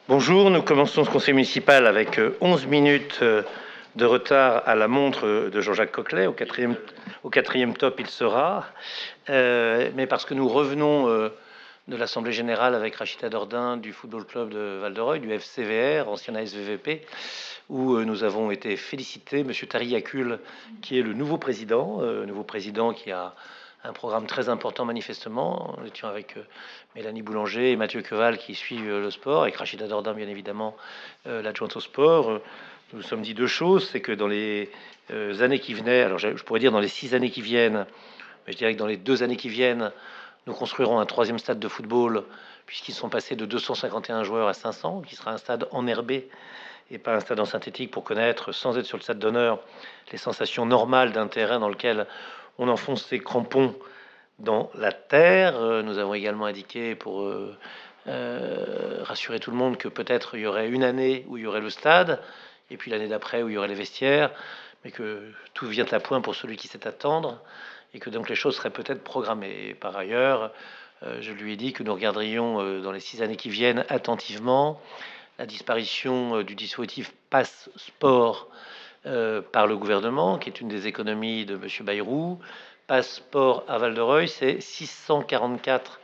Bonjour, nous commençons ce conseil municipal avec 11 minutes de retard à la montre de Jean-Jacques Coquelet. Au quatrième top, il sera. Mais parce que nous revenons de l'Assemblée Générale avec Rachida Dordain du Football Club de Val-de-Reuil, du FCVR, ancien ASVVP, où nous avons été félicités. Monsieur Tari Akul, qui est le nouveau président qui a un programme très important manifestement. Nous étions avec Mélanie Boulanger et Mathieu Queval qui suivent le sport, avec Rachida Dordain bien évidemment, l'adjointe au sport. Nous nous sommes dit deux choses, c'est que dans les années qui venaient, alors je pourrais dire dans les 6 années qui viennent, mais je dirais que dans les 2 années qui viennent, nous construirons un troisième stade de football, puisqu'ils sont passés de 251 joueurs à 500, qui sera un stade enherbé et pas un stade en synthétique, pour connaître, sans être sur le stade d'honneur, les sensations normales d'un terrain dans lequel on enfonce ses crampons dans la terre. Nous avons également indiqué, pour rassurer tout le monde, que peut-être il y aurait une année où il y aurait le stade, et puis l'année d'après où il y aurait les vestiaires, mais que tout vient à point pour celui qui sait attendre, et que donc les choses seraient peut-être programmées. Et par ailleurs, je lui ai dit que nous regarderions dans les 6 années qui viennent attentivement la disparition du dispositif Passe Sport par le gouvernement, qui est une des économies de Monsieur Bayrou. Passeport à Val-de-Reuil, c'est 644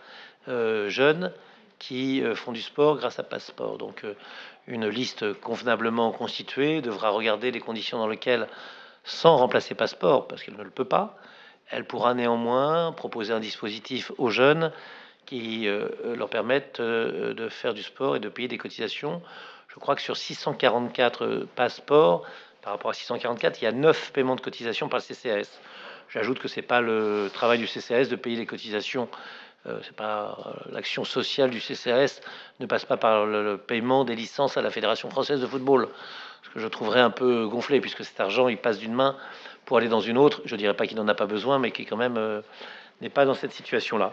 jeunes qui font du sport grâce à Passeport. Donc une liste convenablement constituée devra regarder les conditions dans lesquelles, sans remplacer Passeport, parce qu'elle ne le peut pas, elle pourra néanmoins proposer un dispositif aux jeunes qui leur permettent de faire du sport et de payer des cotisations. Je crois que sur 644 passeports, par rapport à 644, il y a 9 paiements de cotisation par le CCAS. J'ajoute que c'est pas le travail du CCAS de payer les cotisations. C'est pas l'action sociale du CCAS ne passe pas par le paiement des licences à la Fédération française de football, ce que je trouverais un peu gonflé, puisque cet argent il passe d'une main pour aller dans une autre. Je dirais pas qu'il n'en a pas besoin, mais qui quand même n'est pas dans cette situation-là.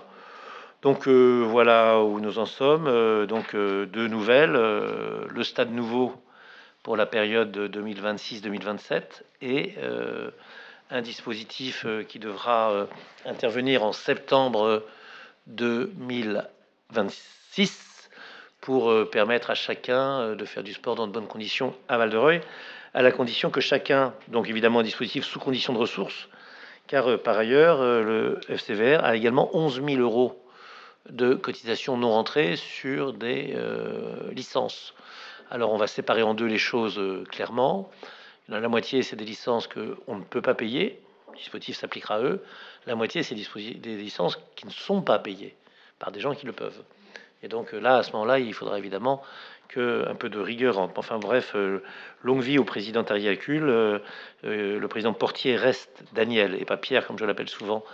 Donc voilà où nous en sommes. Deux nouvelles. Le stade nouveau pour la période 2026-2027 et un dispositif qui devra intervenir en septembre 2026 pour permettre à chacun de faire du sport dans de bonnes conditions à Val-de-Reuil, à la condition que chacun, donc évidemment un dispositif sous condition de ressources, car par ailleurs le FCVR a également 11 000 euros de cotisations non rentrées sur des licences. Alors on va séparer en deux les choses clairement. La moitié, c'est des licences qu'on ne peut pas payer. Le dispositif s'appliquera à eux. La moitié, c'est des licences qui ne sont pas payées par des gens qui le peuvent. Et donc là, à ce moment-là, il faudra évidemment que un peu de rigueur rentre. Enfin bref, longue vie au président Tariacul. Le président Portier reste, Daniel, et pas Pierre comme je l'appelle souvent,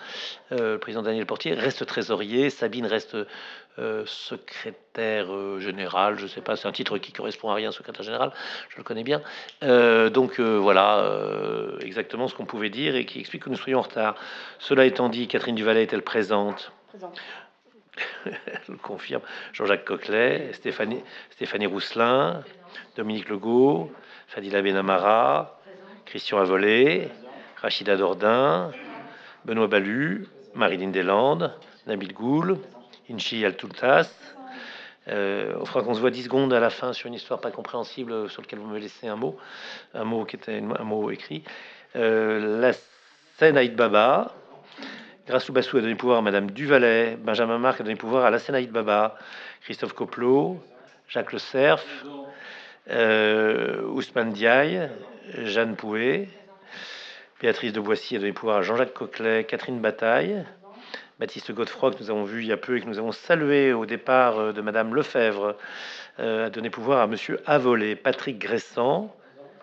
le président Daniel Portier reste trésorier. Sabine reste secrétaire général. Je sais pas, c'est un titre qui correspond à rien, secrétaire général. Je le connais bien. Voilà exactement ce qu'on pouvait dire et qui explique que nous soyons en retard. Cela étant dit, Catherine Duvalet est-elle présente? Présente. Je le confirme. Jean-Jacques Coquelet, Stéphanie Rousselin, Dominique Legault, Fadila Benamara, Christian Avolé, Rachida Dordain, Benoît Balu, Marilyn Deslandes, Nabil Goul, Inchi Altoultas. On fera qu'on se voit 10 secondes à la fin sur une histoire pas compréhensible sur lequel vous me laissez un mot qui était un mot écrit. La scène Aïd Baba. Grassou Bassou a donné pouvoir à Madame Duvalet. Benjamin Marc a donné pouvoir à la Sénaïde Baba. Christophe Coplot, Jacques Le Cerf, Ousmane Diaye, Jeanne Pouet, Béatrice de Boissy a donné pouvoir à Jean-Jacques Coquelet, Catherine Bataille, Baptiste Godefroy, que nous avons vu il y a peu et que nous avons salué au départ de Madame Lefebvre, a donné pouvoir à Monsieur Avolé, Patrick Gressant,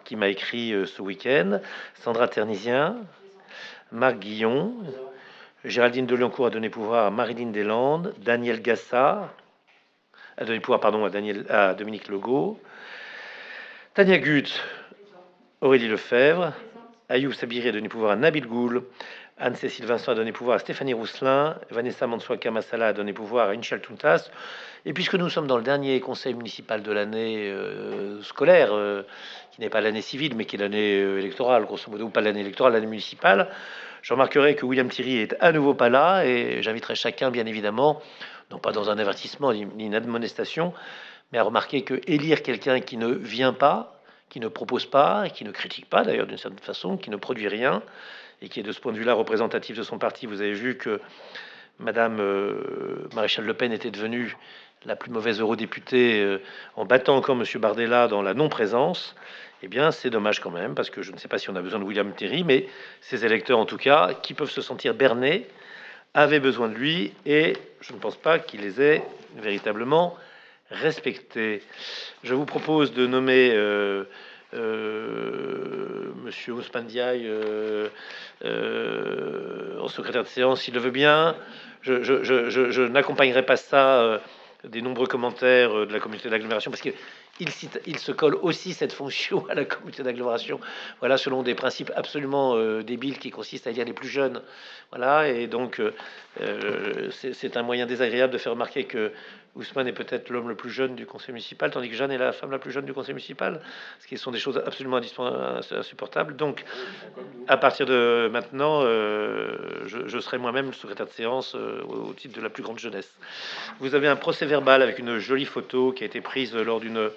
qui m'a écrit ce week-end, Sandra Ternisien, Marc Guillon, Géraldine de Liancourt a donné pouvoir à Marilyn Deslandes, Daniel Gassa a donné pouvoir à Dominique Legault, Tania Gut, Aurélie Lefebvre, Ayoub Sabiri a donné pouvoir à Nabil Goul, Anne-Cécile Vincent a donné pouvoir à Stéphanie Rousselin, Vanessa Mansoua Massala a donné pouvoir à Inchal Tuntas. Et puisque nous sommes dans le dernier conseil municipal de l'année scolaire, qui n'est pas l'année civile, mais qui est l'année électorale, grosso modo, ou pas l'année électorale, l'année municipale, je remarquerai que William Thierry est à nouveau pas là, et j'inviterai chacun, bien évidemment, non pas dans un avertissement ni une admonestation, mais à remarquer que élire quelqu'un qui ne vient pas, qui ne propose pas, qui ne critique pas d'ailleurs d'une certaine façon, qui ne produit rien, et qui est de ce point de vue-là représentatif de son parti. Vous avez vu que Madame Maréchal Le Pen était devenue la plus mauvaise eurodéputée en battant encore Monsieur Bardella dans la non-présence. Eh bien, c'est dommage quand même, parce que je ne sais pas si on a besoin de William Terry, mais ces électeurs, en tout cas, qui peuvent se sentir bernés, avaient besoin de lui, et je ne pense pas qu'il les ait véritablement respectés. Je vous propose de nommer Monsieur Ousmane Diaye en secrétaire de séance, s'il le veut bien. Je n'accompagnerai pas ça des nombreux commentaires de la communauté d'agglomération, parce que il se colle aussi cette fonction à la communauté d'agglomération, voilà, selon des principes absolument débiles qui consistent à dire les plus jeunes, voilà, et donc c'est un moyen désagréable de faire remarquer que Ousmane est peut-être l'homme le plus jeune du conseil municipal, tandis que Jeanne est la femme la plus jeune du conseil municipal, ce qui sont des choses absolument insupportables. Donc, à partir de maintenant, je serai moi-même le secrétaire de séance au titre de la plus grande jeunesse. Vous avez un procès-verbal avec une jolie photo qui a été prise lors d'une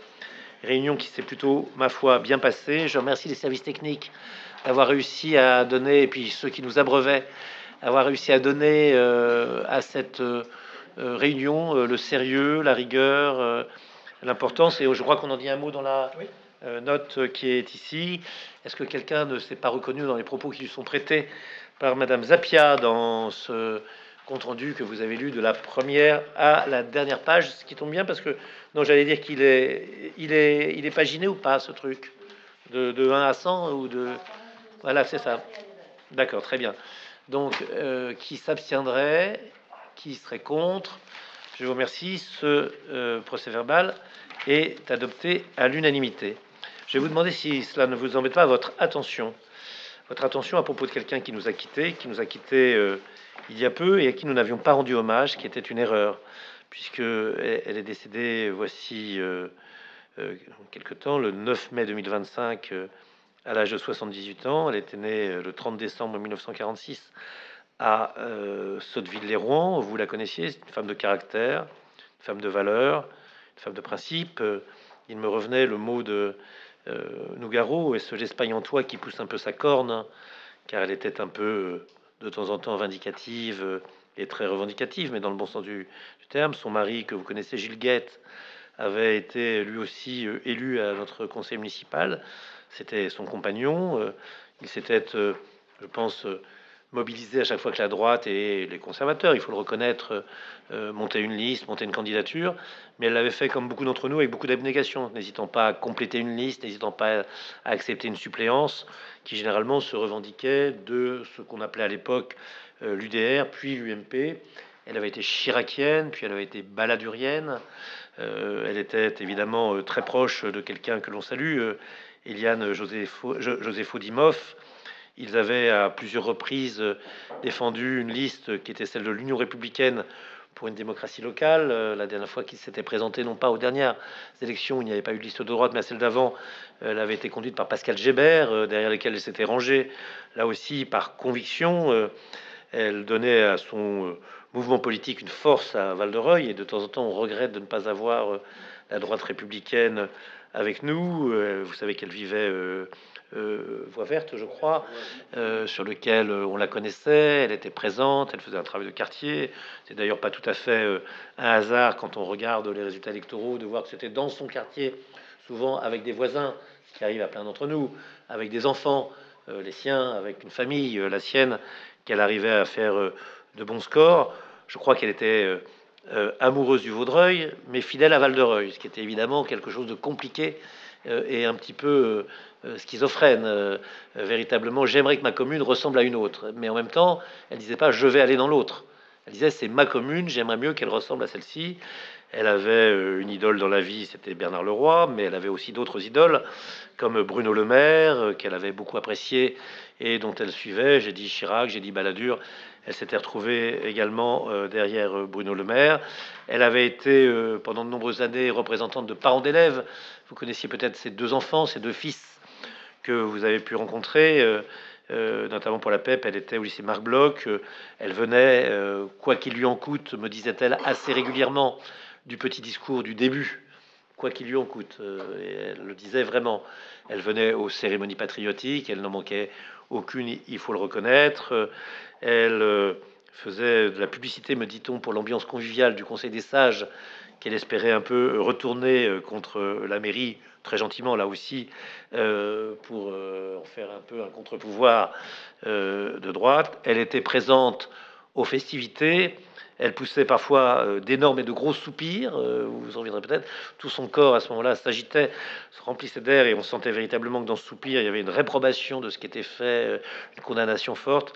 réunion qui s'est plutôt, ma foi, bien passée. Je remercie les services techniques d'avoir réussi à donner, et puis ceux qui nous abreuvaient, avoir réussi à donner à cette réunion le sérieux, la rigueur, l'importance. Et je crois qu'on en dit un mot dans la note qui est ici. Est-ce que quelqu'un ne s'est pas reconnu dans les propos qui lui sont prêtés par Madame Zapia dans ce compte rendu que vous avez lu de la première à la dernière page, ce qui tombe bien parce que non, j'allais dire qu'il est paginé ou pas ce truc de 1 à 100 ou de voilà, c'est ça. D'accord, très bien. Donc, qui s'abstiendrait, qui serait contre? Je vous remercie. Ce procès-verbal est adopté à l'unanimité. Je vais vous demander, si cela ne vous embête pas, votre attention à propos de quelqu'un qui nous a quittés, il y a peu et à qui nous n'avions pas rendu hommage, qui était une erreur, puisque elle est décédée voici quelque temps, le 9 mai 2025, à l'âge de 78 ans. Elle était née le 30 décembre 1946 à Sotteville-les-Rouen. Vous la connaissiez, c'est une femme de caractère, une femme de valeur, une femme de principe. Il me revenait le mot de Nougaro et ce l'espagne-en-toi qui pousse un peu sa corne, car elle était un peu de temps en temps vindicative et très revendicative, mais dans le bon sens du terme. Son mari, que vous connaissez, Gilles Guette, avait été lui aussi élu à notre conseil municipal. C'était son compagnon. Il s'était, je pense, mobilisé à chaque fois que la droite et les conservateurs, il faut le reconnaître, monter une liste, monter une candidature, mais elle l'avait fait comme beaucoup d'entre nous avec beaucoup d'abnégation, n'hésitant pas à compléter une liste, n'hésitant pas à accepter une suppléance, qui généralement se revendiquait de ce qu'on appelait à l'époque l'UDR, puis l'UMP. Elle avait été chiracienne, puis elle avait été baladurienne. Elle était évidemment très proche de quelqu'un que l'on salue, Eliane Josépho Dimov. Ils avaient à plusieurs reprises défendu une liste qui était celle de l'Union républicaine pour une démocratie locale. La dernière fois qu'ils s'étaient présentés, non pas aux dernières élections où il n'y avait pas eu de liste de droite, mais à celle d'avant, elle avait été conduite par Pascal Gébert, derrière lesquels elle s'était rangée, là aussi par conviction. Elle donnait à son mouvement politique une force à Val-de-Reuil, et de temps en temps, on regrette de ne pas avoir la droite républicaine avec nous. Vous savez qu'elle vivait Voie Verte, je crois, sur lequel on la connaissait, elle était présente, elle faisait un travail de quartier. C'est d'ailleurs pas tout à fait un hasard quand on regarde les résultats électoraux de voir que c'était dans son quartier, souvent avec des voisins, ce qui arrive à plein d'entre nous, avec des enfants, les siens, avec une famille, la sienne, qu'elle arrivait à faire de bons scores. Je crois qu'elle était amoureuse du Vaudreuil, mais fidèle à Val-de-Reuil, ce qui était évidemment quelque chose de compliqué et un petit peu schizophrène. Véritablement, j'aimerais que ma commune ressemble à une autre, mais en même temps, elle disait pas je vais aller dans l'autre. Elle disait c'est ma commune, j'aimerais mieux qu'elle ressemble à celle-ci. Elle avait une idole dans la vie, c'était Bernard Leroy, mais elle avait aussi d'autres idoles, comme Bruno Le Maire, qu'elle avait beaucoup apprécié et dont elle suivait. J'ai dit Chirac, j'ai dit Balladur. Elle s'était retrouvée également derrière Bruno Le Maire. Elle avait été pendant de nombreuses années représentante de parents d'élèves. Vous connaissiez peut-être ses deux enfants, ses deux fils que vous avez pu rencontrer, notamment pour la PEP. Elle était au lycée Marc Bloch. Elle venait, quoi qu'il lui en coûte, me disait-elle assez régulièrement, du petit discours du début quoi qu'il lui en coûte. Et elle le disait vraiment. Elle venait aux cérémonies patriotiques, elle n'en manquait aucune, il faut le reconnaître. Elle faisait de la publicité, me dit-on, pour l'ambiance conviviale du Conseil des sages, qu'elle espérait un peu retourner contre la mairie, très gentiment là aussi, pour en faire un peu un contre-pouvoir de droite. Elle était présente aux festivités. Elle poussait parfois d'énormes et de gros soupirs, vous vous en souviendrez peut-être. Tout son corps à ce moment-là s'agitait, se remplissait d'air, et on sentait véritablement que dans ce soupir, il y avait une réprobation de ce qui était fait, une condamnation forte.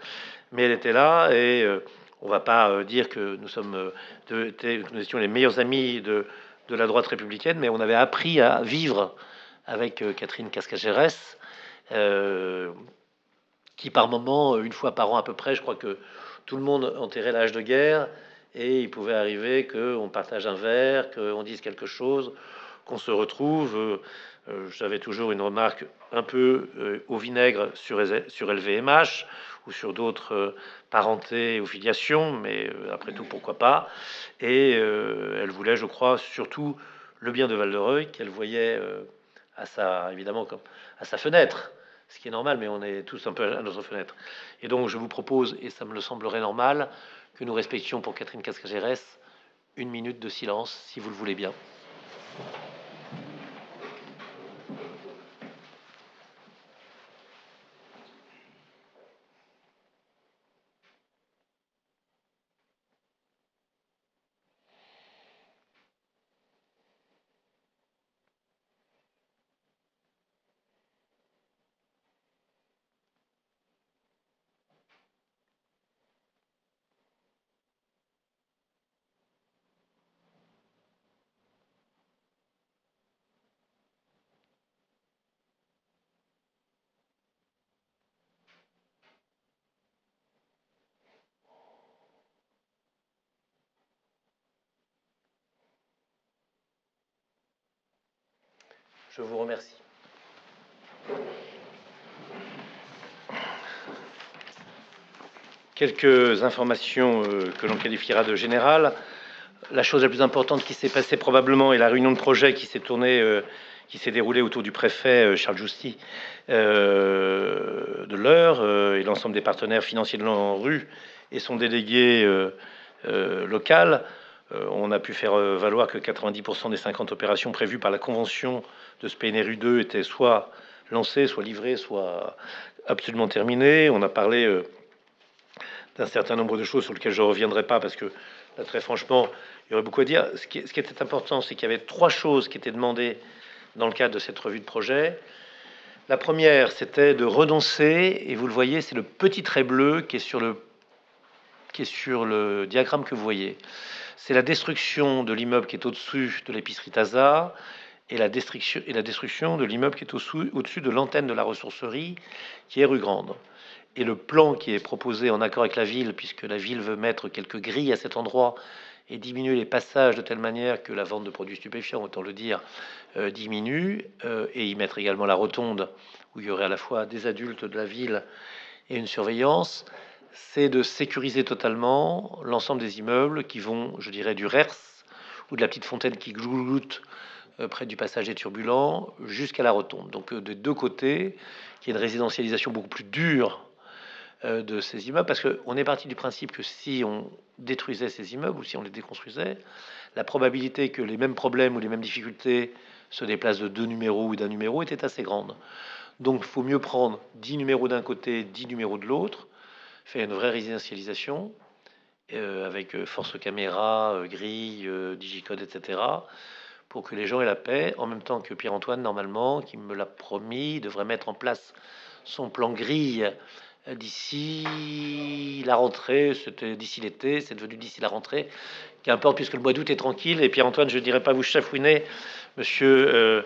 Mais elle était là, et on va pas dire que nous sommes, que nous étions les meilleurs amis de la droite républicaine, mais on avait appris à vivre avec Catherine Cascagérès, qui par moment, une fois par an à peu près, je crois que tout le monde enterrait l'âge de guerre, et il pouvait arriver qu'on partage un verre, qu'on dise quelque chose, qu'on se retrouve. J'avais toujours une remarque un peu au vinaigre sur LVMH ou sur d'autres parentés ou filiations, mais après tout, pourquoi pas. Et elle voulait, je crois, surtout le bien de Val-de-Reuil, qu'elle voyait à sa, évidemment, comme à sa fenêtre, ce qui est normal, mais on est tous un peu à notre fenêtre. Et donc, je vous propose, et ça me le semblerait normal, que nous respections pour Catherine Cascagérès une minute de silence, si vous le voulez bien. Je vous remercie. Quelques informations que l'on qualifiera de générales. La chose la plus importante qui s'est passée probablement est la réunion de projet qui s'est déroulée autour du préfet Charles Jousty de l'Eure et l'ensemble des partenaires financiers de l'ANRU et son délégué local. On a pu faire valoir que 90% des 50 opérations prévues par la convention de ce PNRU 2 étaient soit lancées, soit livrées, soit absolument terminées. On a parlé d'un certain nombre de choses sur lesquelles je ne reviendrai pas parce que là, très franchement, il y aurait beaucoup à dire. Ce qui était important, c'est qu'il y avait 3 choses qui étaient demandées dans le cadre de cette revue de projet. La première, c'était de renoncer, et vous le voyez, c'est le petit trait bleu qui est sur le diagramme que vous voyez. C'est la destruction de l'immeuble qui est au-dessus de l'épicerie Taza et la destruction de l'immeuble qui est au-dessus de l'antenne de la ressourcerie qui est rue Grande. Et le plan qui est proposé en accord avec la ville, puisque la ville veut mettre quelques grilles à cet endroit et diminuer les passages de telle manière que la vente de produits stupéfiants, autant le dire, diminue, et y mettre également la rotonde, où il y aurait à la fois des adultes de la ville et une surveillance, c'est de sécuriser totalement l'ensemble des immeubles qui vont, je dirais, du RERS, ou de la petite fontaine qui glouloute près du passage des turbulents, jusqu'à la rotonde. Donc de deux côtés, qui est une résidentialisation beaucoup plus dure de ces immeubles, parce qu'on est parti du principe que si on détruisait ces immeubles ou si on les déconstruisait, la probabilité que les mêmes problèmes ou les mêmes difficultés se déplacent de 2 numéros ou d'un numéro était assez grande. Donc il faut mieux prendre 10 numéros d'un côté, 10 numéros de l'autre, faire une vraie résidentialisation avec force caméra, grille, digicode, etc., pour que les gens aient la paix, en même temps que Pierre-Antoine, normalement, qui me l'a promis, devrait mettre en place son plan grille d'ici la rentrée. C'était d'ici l'été, c'est devenu d'ici la rentrée. Qu'importe, puisque le mois d'août est tranquille. Et Pierre-Antoine, je ne dirais pas vous chafouiner, monsieur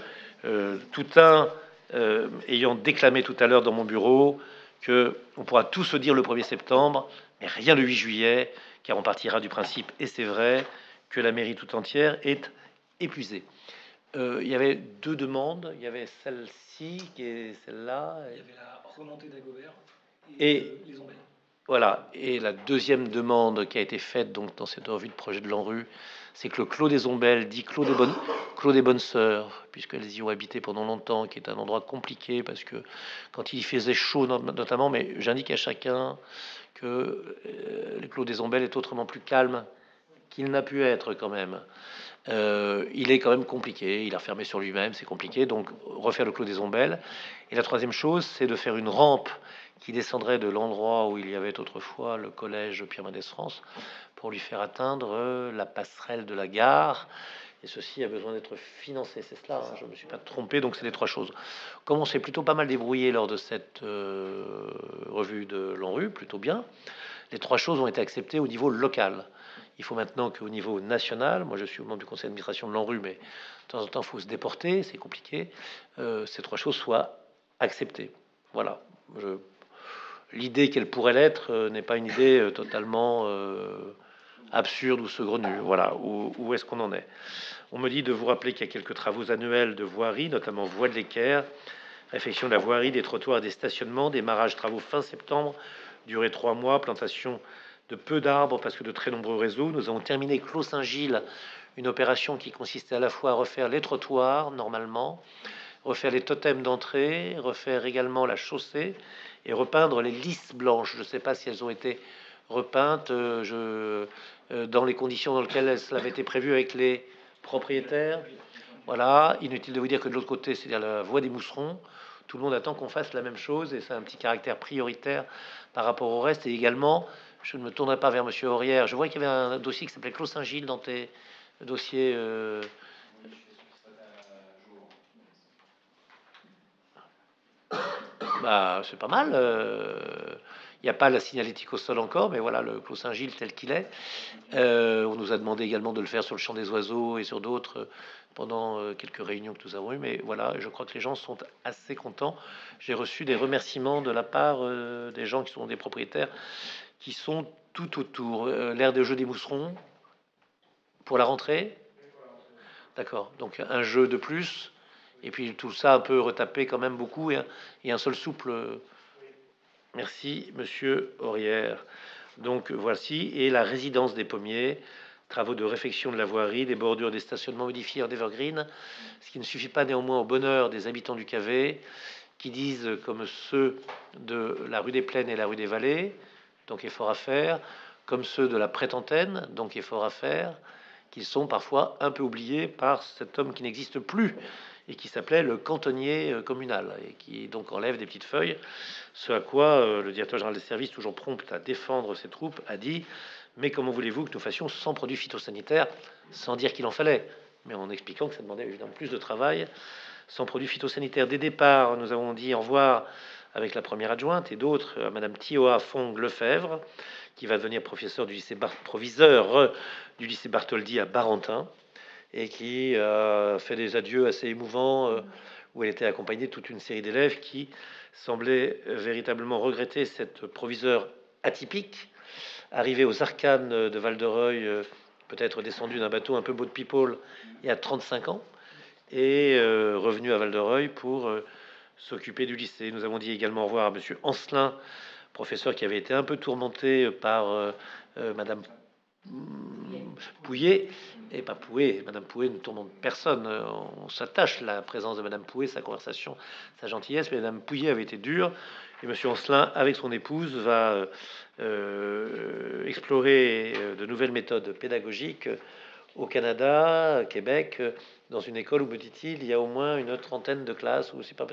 Toutain, ayant déclamé tout à l'heure dans mon bureau que on pourra tout se dire le 1er septembre, mais rien le 8 juillet, car on partira du principe, et c'est vrai, que la mairie tout entière est épuisée. Il y avait 2 demandes. Il y avait celle-ci qui est celle-là. Il y avait la remontée d'Agobert et les ombelles. Voilà. Et la deuxième demande qui a été faite donc dans cette revue de projet de l'ANRU, c'est que le Clos des Ombelles, dit Clos des Bonnes Sœurs, puisqu'elles y ont habité pendant longtemps, qui est un endroit compliqué parce que quand il faisait chaud notamment, mais j'indique à chacun que le Clos des Ombelles est autrement plus calme qu'il n'a pu être quand même. Il est quand même compliqué, il a fermé sur lui-même, c'est compliqué, donc refaire le Clos des Ombelles. Et la troisième chose, c'est de faire une rampe qui descendrait de l'endroit où il y avait autrefois le collège Pierre Mendès France pour lui faire atteindre la passerelle de la gare. Et ceci a besoin d'être financé, c'est cela, hein, je ne me suis pas trompé, donc c'est les trois choses. Comme on s'est plutôt pas mal débrouillé lors de cette revue de l'ANRU, plutôt bien, les trois choses ont été acceptées au niveau local. Il faut maintenant qu'au niveau national, moi je suis au membre du conseil d'administration de l'ANRU, mais de temps en temps il faut se déporter, c'est compliqué, ces trois choses soient acceptées. Voilà. L'idée qu'elle pourrait l'être n'est pas une idée totalement absurde ou saugrenue. Voilà, où est-ce qu'on en est? On me dit de vous rappeler qu'il y a quelques travaux annuels de voirie, notamment voie de l'équerre, réfection de la voirie, des trottoirs et des stationnements, démarrage travaux fin septembre, durée 3 mois, plantation de peu d'arbres parce que de très nombreux réseaux. Nous avons terminé Clos Saint-Gilles, une opération qui consistait à la fois à refaire les trottoirs normalement, refaire les totems d'entrée, refaire également la chaussée et repeindre les lisses blanches. Je ne sais pas si elles ont été repeintes dans les conditions dans lesquelles elles avaient été prévues avec les propriétaires. Voilà, inutile de vous dire que de l'autre côté, c'est-à-dire la voie des Mousserons, tout le monde attend qu'on fasse la même chose et ça a un petit caractère prioritaire par rapport au reste. Et également, je ne me tournerai pas vers Monsieur Aurière. Je vois qu'il y avait un dossier qui s'appelait Clos Saint-Gilles dans tes dossiers. Bah, c'est pas mal. Il n'y a pas la signalétique au sol encore, mais voilà le Clos Saint-Gilles tel qu'il est. On nous a demandé également de le faire sur le champ des oiseaux et sur d'autres pendant quelques réunions que nous avons eues. Mais voilà, je crois que les gens sont assez contents. J'ai reçu des remerciements de la part des gens qui sont des propriétaires qui sont tout autour. L'aire de jeu des mousserons pour la rentrée. D'accord. Donc un jeu de plus. Et puis tout ça un peu retapé quand même beaucoup et un sol souple. Merci, monsieur Aurière. Donc voici, et la résidence des pommiers, travaux de réfection de la voirie, des bordures, des stationnements modifiés en evergreen, ce qui ne suffit pas néanmoins au bonheur des habitants du Cavet, qui disent, comme ceux de la rue des Plaines et la rue des Vallées, donc effort à faire, comme ceux de la Prétentaine, donc effort à faire, qui sont parfois un peu oubliés par cet homme qui n'existe plus et qui s'appelait le cantonnier communal et qui donc enlève des petites feuilles. Ce à quoi le directeur général des services, toujours prompt à défendre ses troupes, a dit: mais comment voulez-vous que nous fassions sans produits phytosanitaires, sans dire qu'il en fallait, mais en expliquant que ça demandait évidemment plus de travail, sans produits phytosanitaires. Des départs, nous avons dit au revoir avec la première adjointe et d'autres à Madame Thioa Fong Lefebvre, qui va devenir professeur du lycée proviseur du lycée Bartholdi à Barentin et qui fait des adieux assez émouvants où elle était accompagnée de toute une série d'élèves qui semblaient véritablement regretter cette proviseur atypique, arrivée aux arcanes de Val-de-Reuil, peut-être descendu d'un bateau un peu beau de people il y a 35 ans, et revenu à Val-de-Reuil pour s'occuper du lycée. Nous avons dit également au revoir à Monsieur Ancelin, professeur qui avait été un peu tourmenté par Madame Pouillet, et pas Pouet. Madame Pouet ne tourmente personne. On s'attache la présence de Madame Pouet, sa conversation, sa gentillesse. Mais Madame Pouillet avait été dure. Et Monsieur Ancelin, avec son épouse, va explorer de nouvelles méthodes pédagogiques au Canada, Québec, dans une école où, me dit-il, il y a au moins une trentaine de classes, ou c'est pas,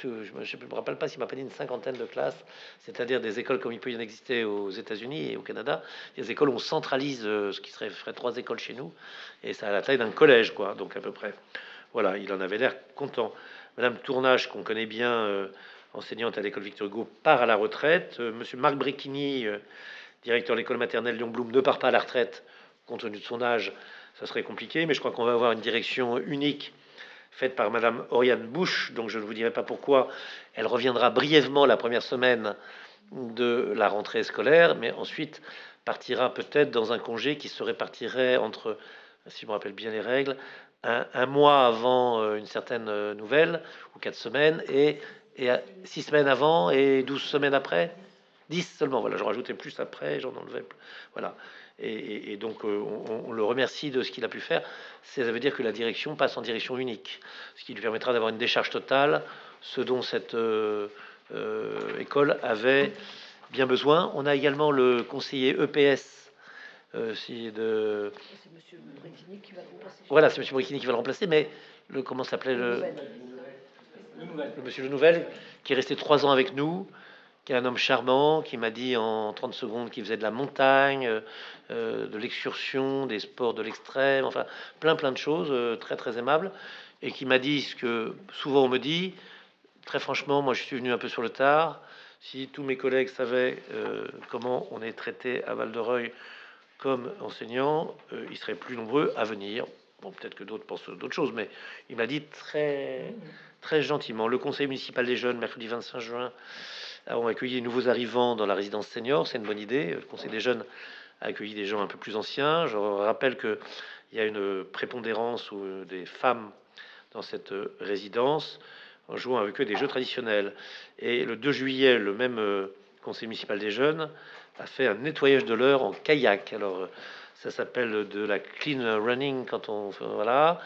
je me rappelle pas s'il m'a pas dit une cinquantaine de classes, c'est-à-dire des écoles comme il peut y en exister aux États-Unis et au Canada, des écoles où on centralise ce qui ferait 3 écoles chez nous, et ça a la taille d'un collège, quoi, donc à peu près. Voilà, il en avait l'air content. Madame Tournage, qu'on connaît bien, enseignante à l'école Victor Hugo, part à la retraite. Monsieur Marc Brecchini, directeur de l'école maternelle Lyon Blum, ne part pas à la retraite, compte tenu de son âge. Ça serait compliqué, mais je crois qu'on va avoir une direction unique faite par Madame Oriane Bush, donc je ne vous dirai pas pourquoi. Elle reviendra brièvement la première semaine de la rentrée scolaire, mais ensuite partira peut-être dans un congé qui se répartirait entre, si je me rappelle bien les règles, un mois avant une certaine nouvelle, ou 4 semaines, et 6 semaines avant et 12 semaines après. 10 seulement. Voilà, j'en rajoutais plus après, j'en enlevais plus. Voilà. Et donc, on le remercie de ce qu'il a pu faire. Ça veut dire que la direction passe en direction unique, ce qui lui permettra d'avoir une décharge totale, ce dont cette école avait bien besoin. On a également le conseiller EPS. C'est Monsieur Brétigny qui va le remplacer. Voilà, c'est Monsieur Bricchini qui va le remplacer, mais comment s'appelait le Monsieur Le Nouvel, qui est resté 3 ans avec nous, qui est un homme charmant, qui m'a dit en 30 secondes qu'il faisait de la montagne, de l'excursion, des sports de l'extrême, enfin plein de choses, très très aimable, et qui m'a dit ce que souvent on me dit, très franchement, moi je suis venu un peu sur le tard. Si tous mes collègues savaient comment on est traité à Val-de-Reuil comme enseignant, ils seraient plus nombreux à venir. Bon, peut-être que d'autres pensent d'autres choses, mais il m'a dit très gentiment. Le conseil municipal des jeunes, mercredi 25 juin, ont accueilli les nouveaux arrivants dans la résidence senior. C'est une bonne idée. Le conseil des jeunes a accueilli des gens un peu plus anciens. Je rappelle qu'il y a une prépondérance des femmes dans cette résidence, en jouant avec eux des jeux traditionnels. Et le 2 juillet, le même conseil municipal des jeunes a fait un nettoyage de l'heure en kayak. Alors, ça s'appelle de la clean running quand on fait, voilà,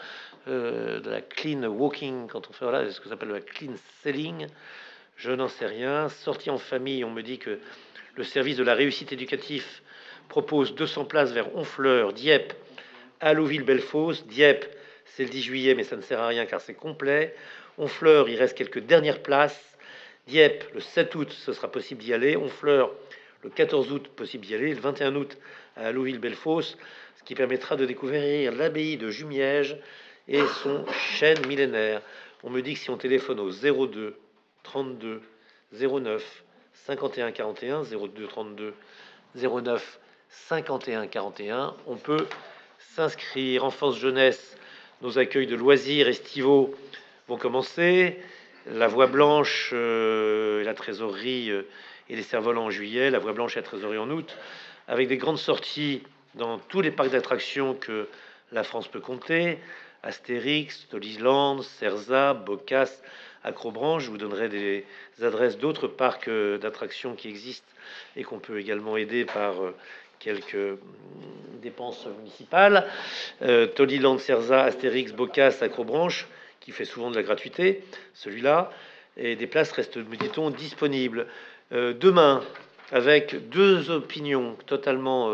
de la clean walking quand on fait, voilà, ce que ça s'appelle la clean sailing. Je n'en sais rien. Sortie en famille, on me dit que le service de la réussite éducative propose 200 places vers Honfleur, Dieppe, Allouville, Bellefosse. Dieppe, c'est le 10 juillet, mais ça ne sert à rien car c'est complet. Honfleur, il reste quelques dernières places. Dieppe, le 7 août, ce sera possible d'y aller. Honfleur, le 14 août, possible d'y aller. Le 21 août, à Allouville-Bellefosse, ce qui permettra de découvrir l'abbaye de Jumièges et son chêne millénaire. On me dit que si on téléphone au 02 32 09 51 41, 02 32 09 51 41, on peut s'inscrire. Enfance jeunesse, nos accueils de loisirs estivaux vont commencer. La Voie Blanche et la trésorerie et les cerfs-volants en juillet, la Voie Blanche et la trésorerie en août, avec des grandes sorties dans tous les parcs d'attractions que la France peut compter. Astérix, Toliland, Cerza, Bocas, Acrobranche. Je vous donnerai des adresses d'autres parcs d'attractions qui existent et qu'on peut également aider par quelques dépenses municipales. Toliland, Cerza, Astérix, Bocas, Acrobranche, qui fait souvent de la gratuité, celui-là. Et des places restent, me dit-on, disponibles. Demain, avec deux opinions totalement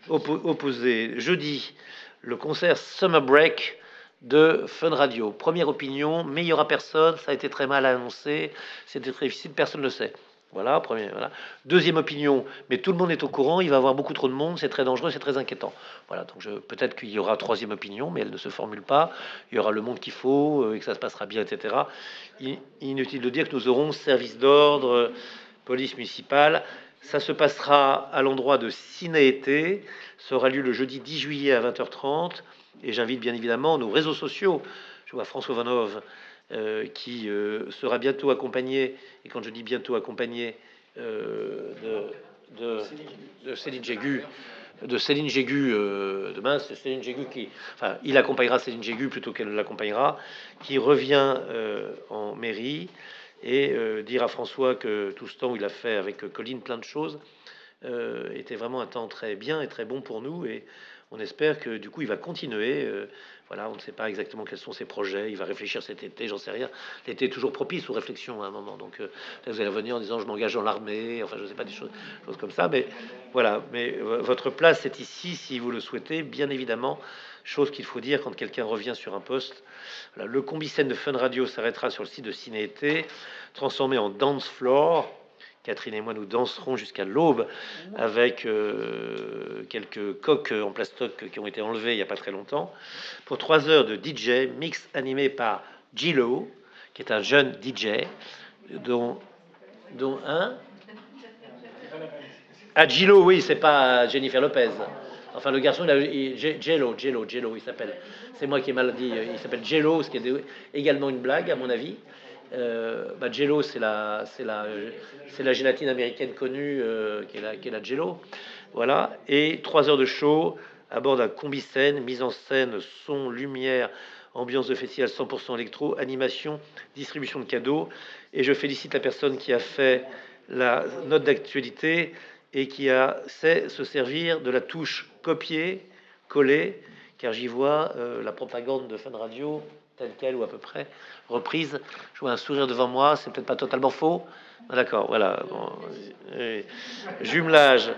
opposées. Jeudi, le concert Summer Break de Fun Radio. Première opinion, mais il n'y aura personne, ça a été très mal annoncé, c'était très difficile, personne ne le sait. Voilà, voilà. Deuxième opinion, mais tout le monde est au courant, il va y avoir beaucoup trop de monde, c'est très dangereux, c'est très inquiétant. Voilà, donc peut-être qu'il y aura troisième opinion, mais elle ne se formule pas. Il y aura le monde qu'il faut, et que ça se passera bien, etc. Inutile de dire que nous aurons service d'ordre, police municipale. Ça se passera à l'endroit de Ciné-été. Ça aura lieu le jeudi 10 juillet à 20h30. Et j'invite bien évidemment nos réseaux sociaux. Je vois François Vanov qui sera bientôt accompagné, et quand je dis bientôt accompagné, de Céline Jégu. De Céline Jégu demain, c'est Céline Jégu qui, enfin, il accompagnera Céline Jégu plutôt qu'elle l'accompagnera, qui revient en mairie et dire à François que tout ce temps où il a fait avec Colline plein de choses était vraiment un temps très bien et très bon pour nous, et on espère que du coup il va continuer. Voilà, on ne sait pas exactement quels sont ses projets. Il va réfléchir cet été, j'en sais rien. L'été est toujours propice aux réflexions à un moment. Donc vous allez venir en disant je m'engage dans l'armée. Enfin, je ne sais pas, des choses comme ça. Mais voilà. Mais votre place est ici si vous le souhaitez, bien évidemment. Chose qu'il faut dire quand quelqu'un revient sur un poste. Voilà, le combi-scène de Fun Radio s'arrêtera sur le site de Ciné-été, transformé en dance floor. Catherine et moi, nous danserons jusqu'à l'aube avec quelques coques en plastoc qui ont été enlevées il n'y a pas très longtemps, pour 3 heures de DJ, mix animé par Gilo, qui est un jeune DJ, dont un... Ah, Gilo, oui, c'est pas Jennifer Lopez. Enfin, le garçon, Jello, il s'appelle. C'est moi qui ai mal dit. Il s'appelle Jello, ce qui est également une blague, à mon avis. Jello, c'est la gélatine américaine connue qui est la Jello. Voilà. Et 3 heures de show à bord d'un combi-scène, mise en scène, son, lumière, ambiance de festival 100% électro, animation, distribution de cadeaux. Et je félicite la personne qui a fait la note d'actualité et qui sait se servir de la touche copier, coller, car j'y vois la propagande de Fun Radio telle quelle ou à peu près reprise. Je vois un sourire devant moi, c'est peut-être pas totalement faux. Ah, d'accord, voilà. Bon, jumelage,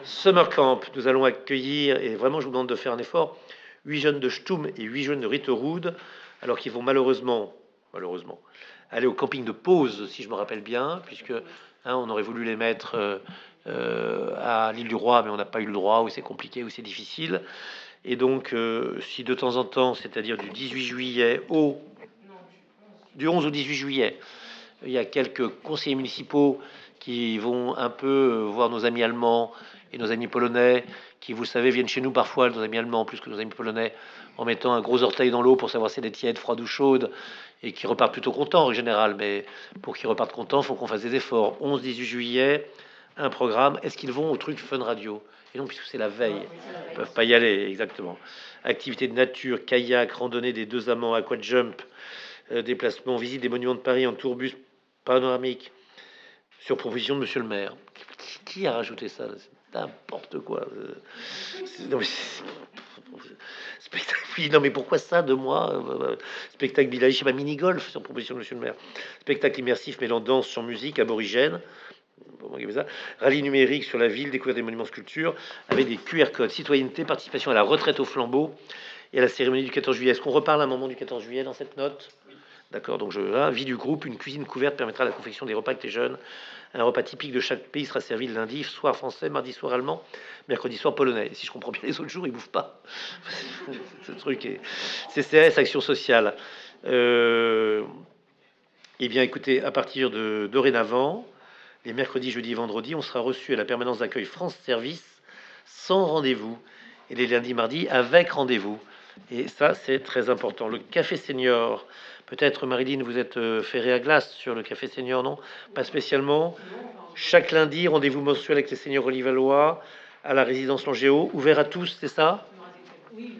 Summer Camp, nous allons accueillir, et vraiment je vous demande de faire un effort, 8 jeunes de Stum et 8 jeunes de Ritterud, alors qu'ils vont malheureusement, aller au camping de Pause, si je me rappelle bien, puisque on aurait voulu les mettre à l'île du Roi, mais on n'a pas eu le droit, ou c'est compliqué, ou c'est difficile. Et donc, si de temps en temps, c'est-à-dire du 18 juillet du 11 au 18 juillet, il y a quelques conseillers municipaux qui vont un peu voir nos amis allemands et nos amis polonais, qui, vous savez, viennent chez nous parfois, nos amis allemands plus que nos amis polonais, en mettant un gros orteil dans l'eau pour savoir si elle est tiède, froide ou chaude, et qui repartent plutôt contents en général. Mais pour qu'ils repartent contents, il faut qu'on fasse des efforts. 11-18 juillet, un programme. Est-ce qu'ils vont au truc Fun Radio? Et non, puisque c'est la veille, ils ne peuvent pas y aller, exactement. Activités de nature, kayak, randonnée des deux amants, aquajump, déplacement, visite des monuments de Paris en tourbus panoramique, sur proposition de Monsieur le maire. Qui a rajouté ça? C'est n'importe quoi. Spectacle. Oui, non, mais pourquoi ça de moi? Spectacle village, je sais pas, mini-golf sur proposition de Monsieur le maire. Spectacle immersif mêlant danse sur musique, aborigène. Rallye numérique sur la ville, découverte des monuments sculptures, avec des QR codes, citoyenneté, participation à la retraite au flambeau et à la cérémonie du 14 juillet. Est-ce qu'on reparle un moment du 14 juillet dans cette note? D'accord, donc vie du groupe, une cuisine couverte permettra la confection des repas avec les jeunes. Un repas typique de chaque pays sera servi le lundi, soir français, mardi soir allemand, mercredi soir polonais. Et si je comprends bien, les autres jours, ils bouffent pas. Ce truc est CCS, action sociale. Eh bien, écoutez, à partir de dorénavant, les mercredis, jeudis et vendredis, on sera reçu à la permanence d'accueil France Service sans rendez-vous. Et les lundis, mardis, avec rendez-vous. Et ça, c'est très important. Le café senior, peut-être Marilyn, vous êtes ferré à glace sur le café senior, non? Pas spécialement. Chaque lundi, rendez-vous mensuel avec les seniors olivallois à la résidence Langéo, ouvert à tous, c'est ça? Oui,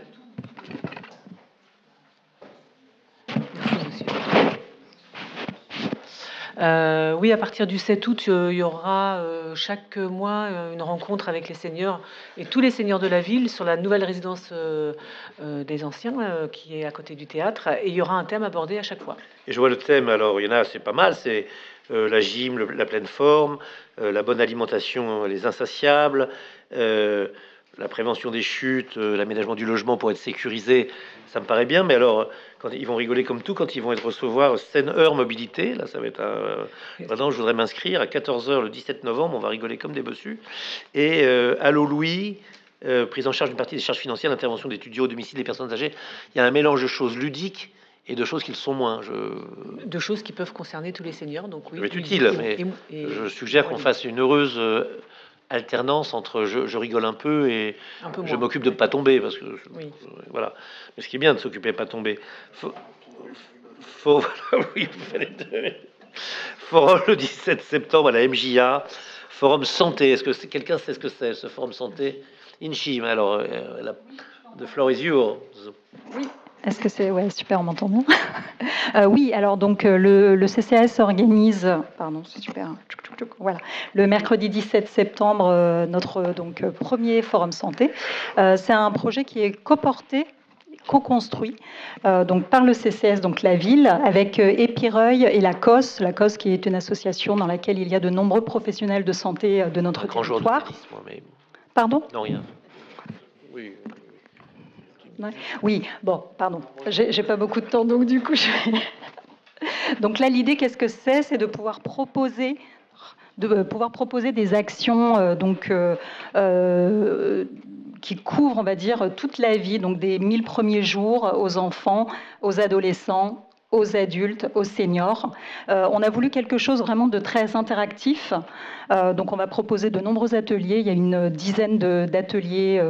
oui, à partir du 7 août, il y aura chaque mois une rencontre avec les seniors et tous les seniors de la ville sur la nouvelle résidence des anciens qui est à côté du théâtre. Et il y aura un thème abordé à chaque fois. Et je vois le thème, alors il y en a, c'est pas mal, c'est la gym, la pleine forme, la bonne alimentation, les insatiables, la prévention des chutes, l'aménagement du logement pour être sécurisé, ça me paraît bien, mais alors, quand ils vont rigoler comme tout, quand ils vont être recevoir Seine-Heure Mobilité, là, ça va être maintenant, je voudrais m'inscrire à 14h le 17 novembre, on va rigoler comme des bossus, et Allô Louis, prise en charge d'une partie des charges financières, l'intervention d'étudiants au domicile des personnes âgées. Il y a un mélange de choses ludiques et de choses qui le sont moins. De choses qui peuvent concerner tous les seniors, donc oui. Ça va être utile, mais je suggère qu'on fasse une heureuse alternance entre je rigole un peu et je m'occupe de ne pas tomber, parce que voilà. Mais ce qui est bien de s'occuper de ne pas tomber. Oui, forum le 17 septembre à la MJA, forum santé. Est-ce que quelqu'un sait ce que c'est, ce forum santé? Inchi, alors, the floor is yours. Oui. Est-ce que c'est... Ouais, super, on m'entend bien. Oui, alors donc le CCAS organise... Pardon, c'est super. Voilà. Le mercredi 17 septembre, notre premier forum santé. C'est un projet qui est co-construit donc par le CCS, donc la ville, avec Épireuil et la COS qui est une association dans laquelle il y a de nombreux professionnels de santé de notre territoire. Pardon? Non, rien. Oui. Oui, bon, pardon, j'ai pas beaucoup de temps, donc du coup, donc là, l'idée, qu'est-ce que c'est? C'est de pouvoir proposer des actions qui couvrent, on va dire, toute la vie, donc des 1000 premiers jours aux enfants, aux adolescents, aux adultes, aux seniors. On a voulu quelque chose vraiment de très interactif. Donc on va proposer de nombreux ateliers. Il y a une dizaine d'ateliers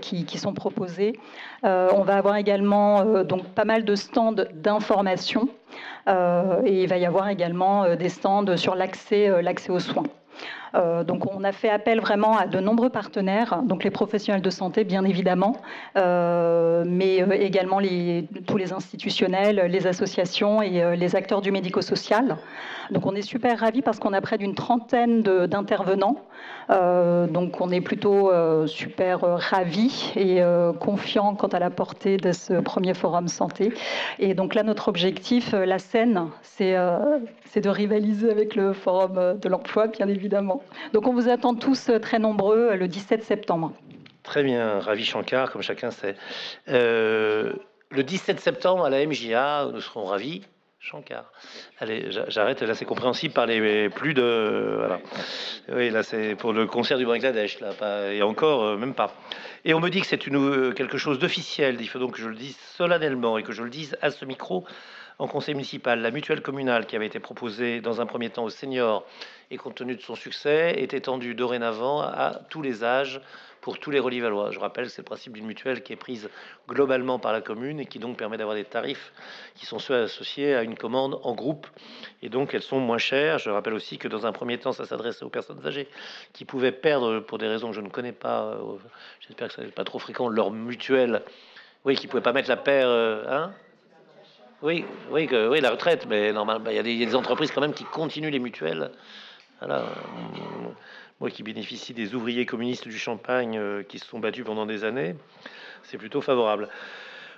qui sont proposés. On va avoir également donc pas mal de stands d'information. Et il va y avoir également des stands sur l'accès aux soins. Donc on a fait appel vraiment à de nombreux partenaires, donc les professionnels de santé bien évidemment, mais également tous les institutionnels, les associations et les acteurs du médico-social. Donc on est super ravis parce qu'on a près d'une trentaine d'intervenants. Donc on est plutôt super ravis et confiants quant à la portée de ce premier forum santé. Et donc là notre objectif, la scène, c'est de rivaliser avec le forum de l'emploi bien évidemment. Donc on vous attend tous très nombreux le 17 septembre. Très bien, Ravi Shankar, comme chacun sait. Le 17 septembre à la MJA, nous serons ravis. Shankar. Allez, j'arrête, là c'est compréhensible par les plus de... Voilà. Oui, là c'est pour le concert du Bangladesh, là, pas, et encore, même pas. Et on me dit que c'est quelque chose d'officiel, il faut donc que je le dise solennellement et que je le dise à ce micro en conseil municipal. La mutuelle communale qui avait été proposée dans un premier temps aux seniors et compte tenu de son succès est étendue dorénavant à tous les âges pour tous les Relivallois. Je rappelle que c'est le principe d'une mutuelle qui est prise globalement par la commune et qui donc permet d'avoir des tarifs qui sont ceux associés à une commande en groupe et donc elles sont moins chères. Je rappelle aussi que dans un premier temps ça s'adressait aux personnes âgées qui pouvaient perdre pour des raisons que je ne connais pas, j'espère que ça n'est pas trop fréquent, leur mutuelle, oui, qui ne pouvaient pas mettre la paire, hein. Oui, oui, oui, la retraite, mais normalement, il y a des entreprises quand même qui continuent les mutuelles. Voilà. Moi qui bénéficie des ouvriers communistes du Champagne qui se sont battus pendant des années, c'est plutôt favorable.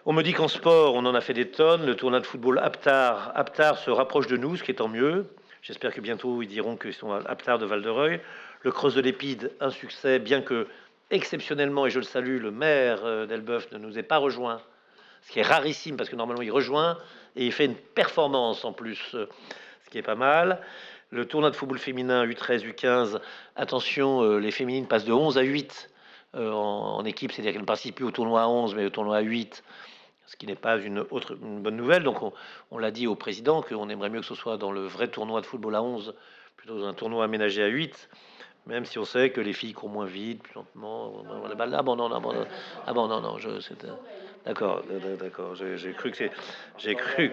On me dit qu'en sport, on en a fait des tonnes. Le tournoi de football Aptar se rapproche de nous, ce qui est tant mieux. J'espère que bientôt ils diront qu'ils sont à Aptar de Val-de-Reuil. Le Cross de l'Épide, un succès, bien que exceptionnellement, et je le salue, le maire d'Elbeuf ne nous ait pas rejoint, ce qui est rarissime parce que normalement il rejoint et il fait une performance en plus, ce qui est pas mal. Le tournoi de football féminin U13, U15, attention, les féminines passent de 11 à 8 en équipe, c'est-à-dire qu'elles ne participent plus au tournoi à 11 mais au tournoi à 8, ce qui n'est pas une bonne nouvelle. Donc on l'a dit au président qu'on aimerait mieux que ce soit dans le vrai tournoi de football à 11 plutôt que dans un tournoi aménagé à 8. Même si on sait que les filles courent moins vite, plus lentement. Ah bon, non, d'accord, d'accord. J'ai cru que c'est... J'ai cru...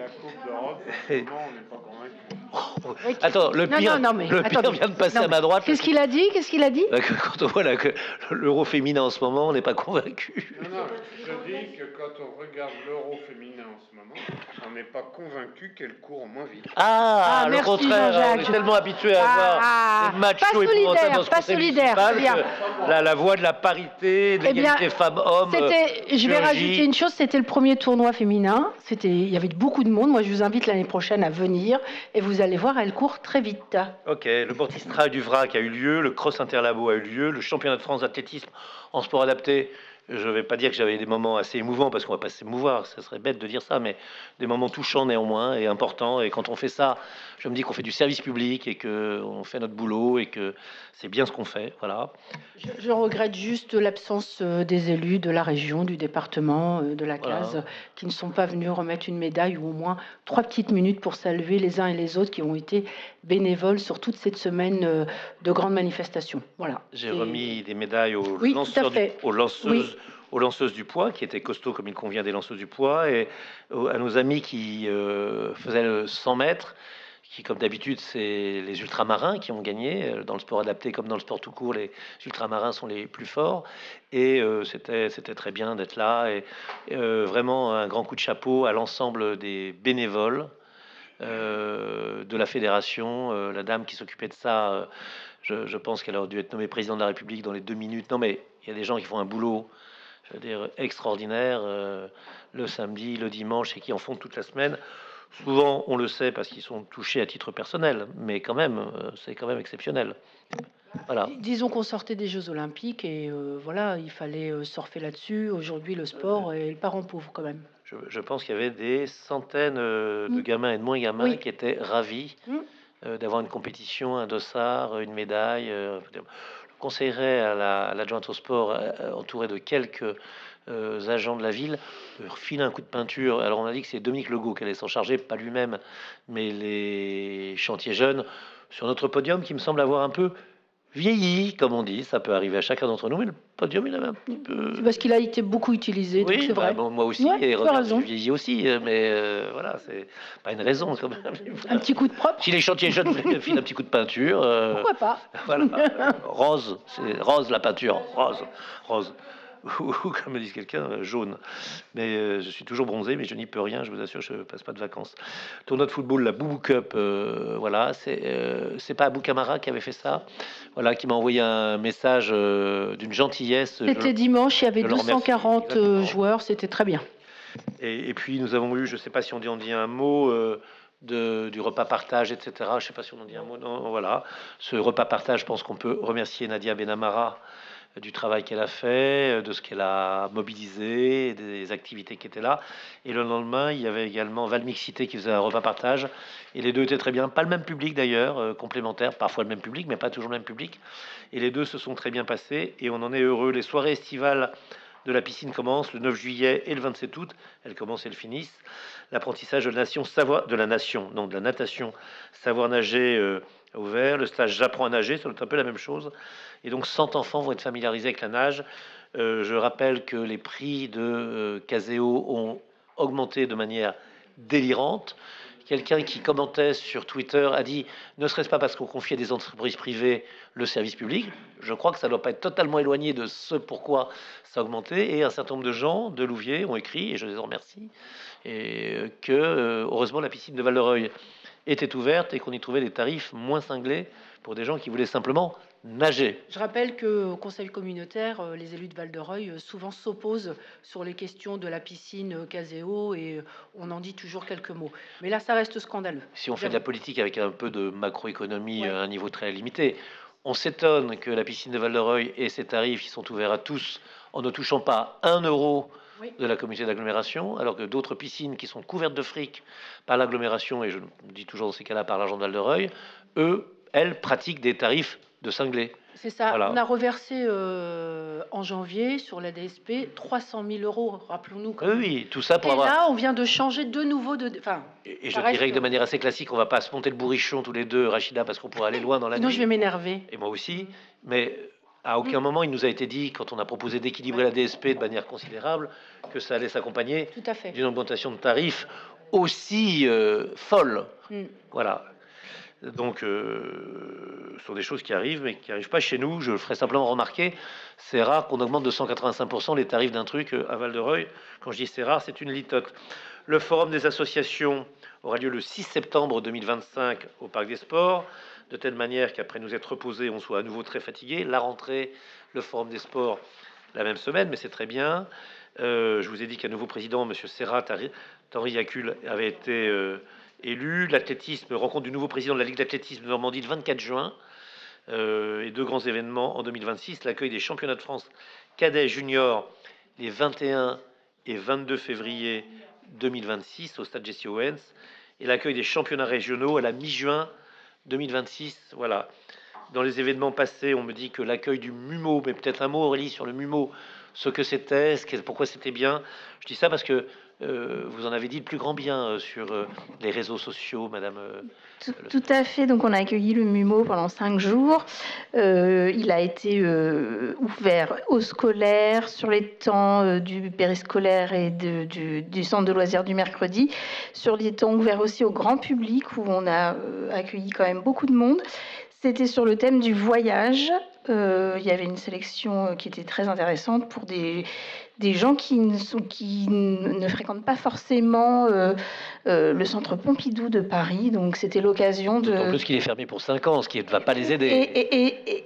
Attends, le pire, le pire vient de passer à ma droite. Qu'est-ce qu'il a dit? Qu'est-ce qu'il a dit? Quand on voit là, que l'euro féminin en ce moment, on n'est pas convaincu. Non, je dis que quand on regarde l'euro féminin en ce moment, on n'est pas convaincu qu'elle court moins vite. Ah, le merci, contraire, Jean-Jacques. on est tellement habitué à voir des matchs chauds épouvantables dans ce conseil municipal que la voie de la parité, de l'égalité femmes-hommes. Je vais rajouter une chose, c'était le premier tournoi féminin. Il y avait beaucoup de monde. Moi, je vous invite l'année prochaine à venir et vous allez voir, elle court très vite. Ok, le Mortistra du Vrac a eu lieu, le Cross Interlabo a eu lieu, le championnat de France d'athlétisme en sport adapté. Je ne vais pas dire que j'avais des moments assez émouvants, parce qu'on va pas s'émouvoir, ça serait bête de dire ça, mais des moments touchants néanmoins et importants. Et quand on fait ça, je me dis qu'on fait du service public et qu'on fait notre boulot et que c'est bien ce qu'on fait. Voilà. Je regrette juste l'absence des élus de la région, du département, de la case, voilà, qui ne sont pas venus remettre une médaille ou au moins 3 petites minutes pour saluer les uns et les autres qui ont été bénévoles sur toute cette semaine de grandes manifestations. Voilà. J'ai remis des médailles aux oui, aux lanceuses du poids, qui étaient costauds comme il convient des lanceuses du poids, et à nos amis qui faisaient le 100 mètres, qui, comme d'habitude, c'est les ultramarins qui ont gagné. Dans le sport adapté comme dans le sport tout court, les ultramarins sont les plus forts. Et c'était très bien d'être là. Et vraiment un grand coup de chapeau à l'ensemble des bénévoles de la fédération. La dame qui s'occupait de ça, je pense qu'elle aurait dû être nommée présidente de la République dans les 2 minutes. Non, mais il y a des gens qui font un boulot, je veux dire, extraordinaire, le samedi, le dimanche, et qui en font toute la semaine. Souvent, on le sait parce qu'ils sont touchés à titre personnel, mais quand même, c'est quand même exceptionnel. Voilà. Disons qu'on sortait des Jeux Olympiques et voilà, il fallait surfer là-dessus. Aujourd'hui, le sport est le parent pauvre quand même. Je pense qu'il y avait des centaines de gamins et de moins gamins qui étaient ravis d'avoir une compétition, un dossard, une médaille. Je conseillerais à l'adjointe au sport, entourée de quelques agents de la ville, filer un coup de peinture. Alors on a dit que c'est Dominique Legault qui allait s'en charger, pas lui-même, mais les chantiers jeunes sur notre podium qui me semble avoir un peu vieilli, comme on dit. Ça peut arriver à chacun d'entre nous, mais le podium, il avait un petit peu... C'est parce qu'il a été beaucoup utilisé, donc c'est vrai. Bon, moi aussi, Ouais, et tu as regarde, raison. je vieillis aussi, mais voilà, c'est pas une raison quand même. Un petit coup de propre, Si les chantiers jeunes voulaient me filer un petit coup de peinture, pourquoi pas? voilà, rose, c'est rose la peinture, rose. Ou comme me dit quelqu'un, jaune. Mais je suis toujours bronzé, mais je n'y peux rien, je vous assure, je passe pas de vacances. Tournoi de football, la Boubou Cup, voilà, c'est pas Abou Camara qui avait fait ça, voilà, qui m'a envoyé un message d'une gentillesse. C'était dimanche, il y avait je le remercie, 240 exactement. joueurs, c'était très bien. Et puis nous avons eu, je sais pas si on dit un mot du repas partage, etc. Je sais pas si on en dit un mot. Non, voilà, ce repas partage, je pense qu'on peut remercier Nadia Benamara du travail qu'elle a fait, de ce qu'elle a mobilisé, des activités qui étaient là. Et le lendemain, il y avait également Valmixité qui faisait un repas partage. Et les deux étaient très bien. Pas le même public d'ailleurs, complémentaire, parfois le même public, mais pas toujours le même public. Et les deux se sont très bien passés et on en est heureux. Les soirées estivales de la piscine commencent le 9 juillet et le 27 août. Elles commencent et elles finissent. L'apprentissage de la natation, savoir nager ouvert. Le stage J'apprends à nager, ça doit être un peu la même chose. Et donc 100 enfants vont être familiarisés avec la nage. Je rappelle que les prix de Caseo ont augmenté de manière délirante. Quelqu'un qui commentait sur Twitter a dit « Ne serait-ce pas parce qu'on confie à des entreprises privées le service public ?» Je crois que ça ne doit pas être totalement éloigné de ce pourquoi ça a augmenté. Et un certain nombre de gens de Louviers ont écrit, et je les en remercie, et que heureusement la piscine de Val-de-Reuil était ouverte et qu'on y trouvait des tarifs moins cinglés pour des gens qui voulaient simplement nager. Je rappelle qu'au conseil communautaire, les élus de Val-de-Reuil souvent s'opposent sur les questions de la piscine Caseo et on en dit toujours quelques mots. Mais là, ça reste scandaleux. Si on fait de la politique avec un peu de macroéconomie Ouais. à un niveau très limité, on s'étonne que la piscine de Val-de-Reuil ait ses tarifs qui sont ouverts à tous en ne touchant pas 1 euro Oui. de la communauté d'agglomération, alors que d'autres piscines qui sont couvertes de fric par l'agglomération, et je dis toujours dans ces cas-là par l'argent de Val-de-Reuil, elles pratiquent des tarifs de cinglés. C'est ça. Voilà. On a reversé en janvier sur la DSP 300 000 euros, rappelons-nous. quand même. Oui, tout ça pour Et avoir... là, on vient de changer de nouveau de. Enfin, Et je ça reste- dirais que de manière assez classique, on va pas se monter le bourrichon tous les deux, Rachida, parce qu'on pourrait aller loin dans la sinon, nuit. je vais m'énerver. Et moi aussi, mais à aucun moment il nous a été dit, quand on a proposé d'équilibrer la DSP de manière considérable, que ça allait s'accompagner Tout à fait. d'une augmentation de tarifs aussi folle. Mm. Voilà. Donc, ce sont des choses qui arrivent, mais qui n'arrivent pas chez nous. Je ferai simplement remarquer, c'est rare qu'on augmente de 185% les tarifs d'un truc à Val-de-Reuil. Quand je dis c'est rare, c'est une litote. Le forum des associations aura lieu le 6 septembre 2025 au Parc des Sports, de telle manière qu'après nous être reposés, on soit à nouveau très fatigué. La rentrée, le forum des sports, la même semaine, mais c'est très bien. Je vous ai dit qu'un nouveau président, M. Serrat, Henri Yacul, avait été élu. L'athlétisme, rencontre du nouveau président de la Ligue d'athlétisme de Normandie le 24 juin. Et deux grands événements en 2026. L'accueil des championnats de France cadets juniors les 21 et 22 février 2026 au stade Jesse Owens. Et l'accueil des championnats régionaux à la mi-juin 2026. Voilà. Dans les événements passés, on me dit que l'accueil du MUMO, mais peut-être un mot Aurélie sur le MUMO, ce que c'était, pourquoi c'était bien. Je dis ça parce que vous en avez dit le plus grand bien sur les réseaux sociaux, Madame. Tout à fait. Donc, on a accueilli le MUMO pendant 5 jours. Il a été ouvert aux scolaires, sur les temps du périscolaire et du centre de loisirs du mercredi, sur les temps ouverts aussi au grand public, où on a accueilli quand même beaucoup de monde. C'était sur le thème du voyage. Il y avait une sélection qui était très intéressante pour des gens qui ne fréquentent pas forcément le centre Pompidou de Paris. Donc, c'était l'occasion de... En plus qu'il est fermé pour 5 ans, ce qui ne va pas les aider.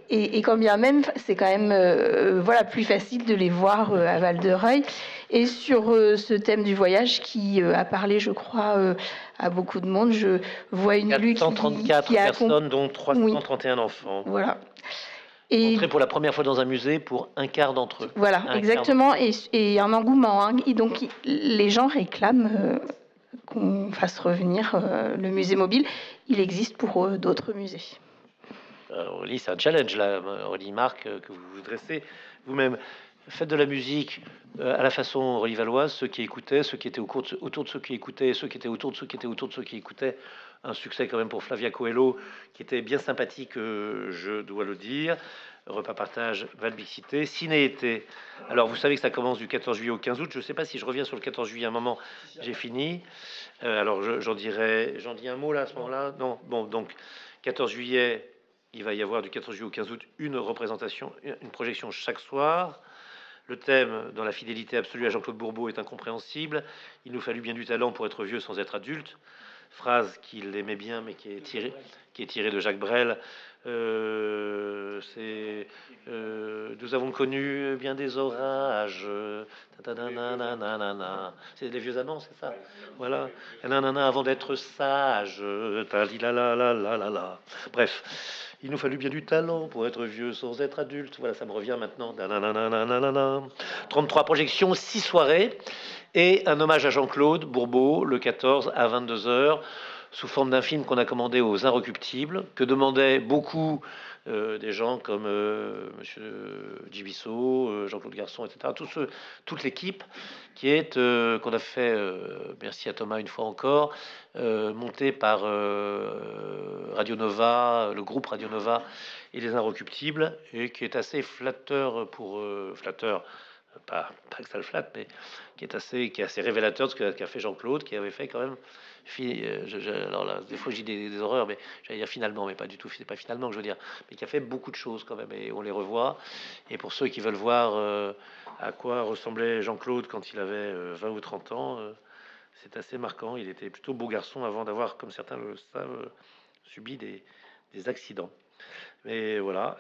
Et quand bien même, c'est quand même voilà, plus facile de les voir à Val-de-Reuil. Et sur ce thème du voyage qui a parlé, je crois, à beaucoup de monde, je vois une élue 434 qui a personnes, dont 331 enfants. Voilà. Et Entrés pour la première fois dans un musée pour un quart d'entre eux. voilà, exactement. Et un engouement. Hein. Et donc, les gens réclament qu'on fasse revenir le musée mobile. Il existe pour d'autres musées. Aurélie, c'est un challenge, là, Aurélie Marc, que vous vous dressez vous-même. faites de la musique à la façon relivalloise, ceux qui écoutaient, ceux qui étaient autour de ceux qui écoutaient, ceux qui étaient autour de ceux qui étaient autour de ceux qui écoutaient. Un succès quand même pour Flavia Coelho, qui était bien sympathique, je dois le dire. Repas partage, Valbixité, ciné-été. Alors vous savez que ça commence du 14 juillet au 15 août. Je ne sais pas si je reviens sur le 14 juillet à un moment, j'ai fini. Alors j'en dis un mot là à ce moment-là. Non, bon, donc 14 juillet, il va y avoir du 14 juillet au 15 août une représentation, une projection chaque soir. Le thème, dans la fidélité absolue à Jean-Claude Bourbeau, est incompréhensible. Il nous fallut bien du talent pour être vieux sans être adulte. Phrase qu'il aimait bien, mais qui est tirée de Jacques Brel. Nous avons connu bien des orages. C'est des vieux amants, c'est ça. Voilà. Avant d'être sage. Bref. Il nous fallut bien du talent pour être vieux sans être adulte. Voilà, ça me revient maintenant. 33 projections, 6 soirées et un hommage à Jean-Claude Bourbeau le 14 à 22h sous forme d'un film qu'on a commandé aux Inrecuptibles, que demandaient beaucoup des gens comme Monsieur Gibisso, Jean-Claude Garçon, etc. Toute l'équipe qui est qu'on a fait, merci à Thomas une fois encore, monté par Radio Nova, le groupe Radio Nova et les Inrecuptibles, et qui est assez flatteur pour flatteur. Pas que ça le flatte, mais qui est assez révélateur de ce qu'a fait Jean-Claude, qui avait fait quand même. Alors là, des fois, j'ai des horreurs, mais j'allais dire finalement, mais pas du tout. C'est pas finalement que je veux dire, mais qui a fait beaucoup de choses quand même, et on les revoit. Et pour ceux qui veulent voir à quoi ressemblait Jean-Claude quand il avait 20 ou 30 ans, c'est assez marquant. Il était plutôt beau garçon avant d'avoir, comme certains le savent, subi des accidents. Mais voilà.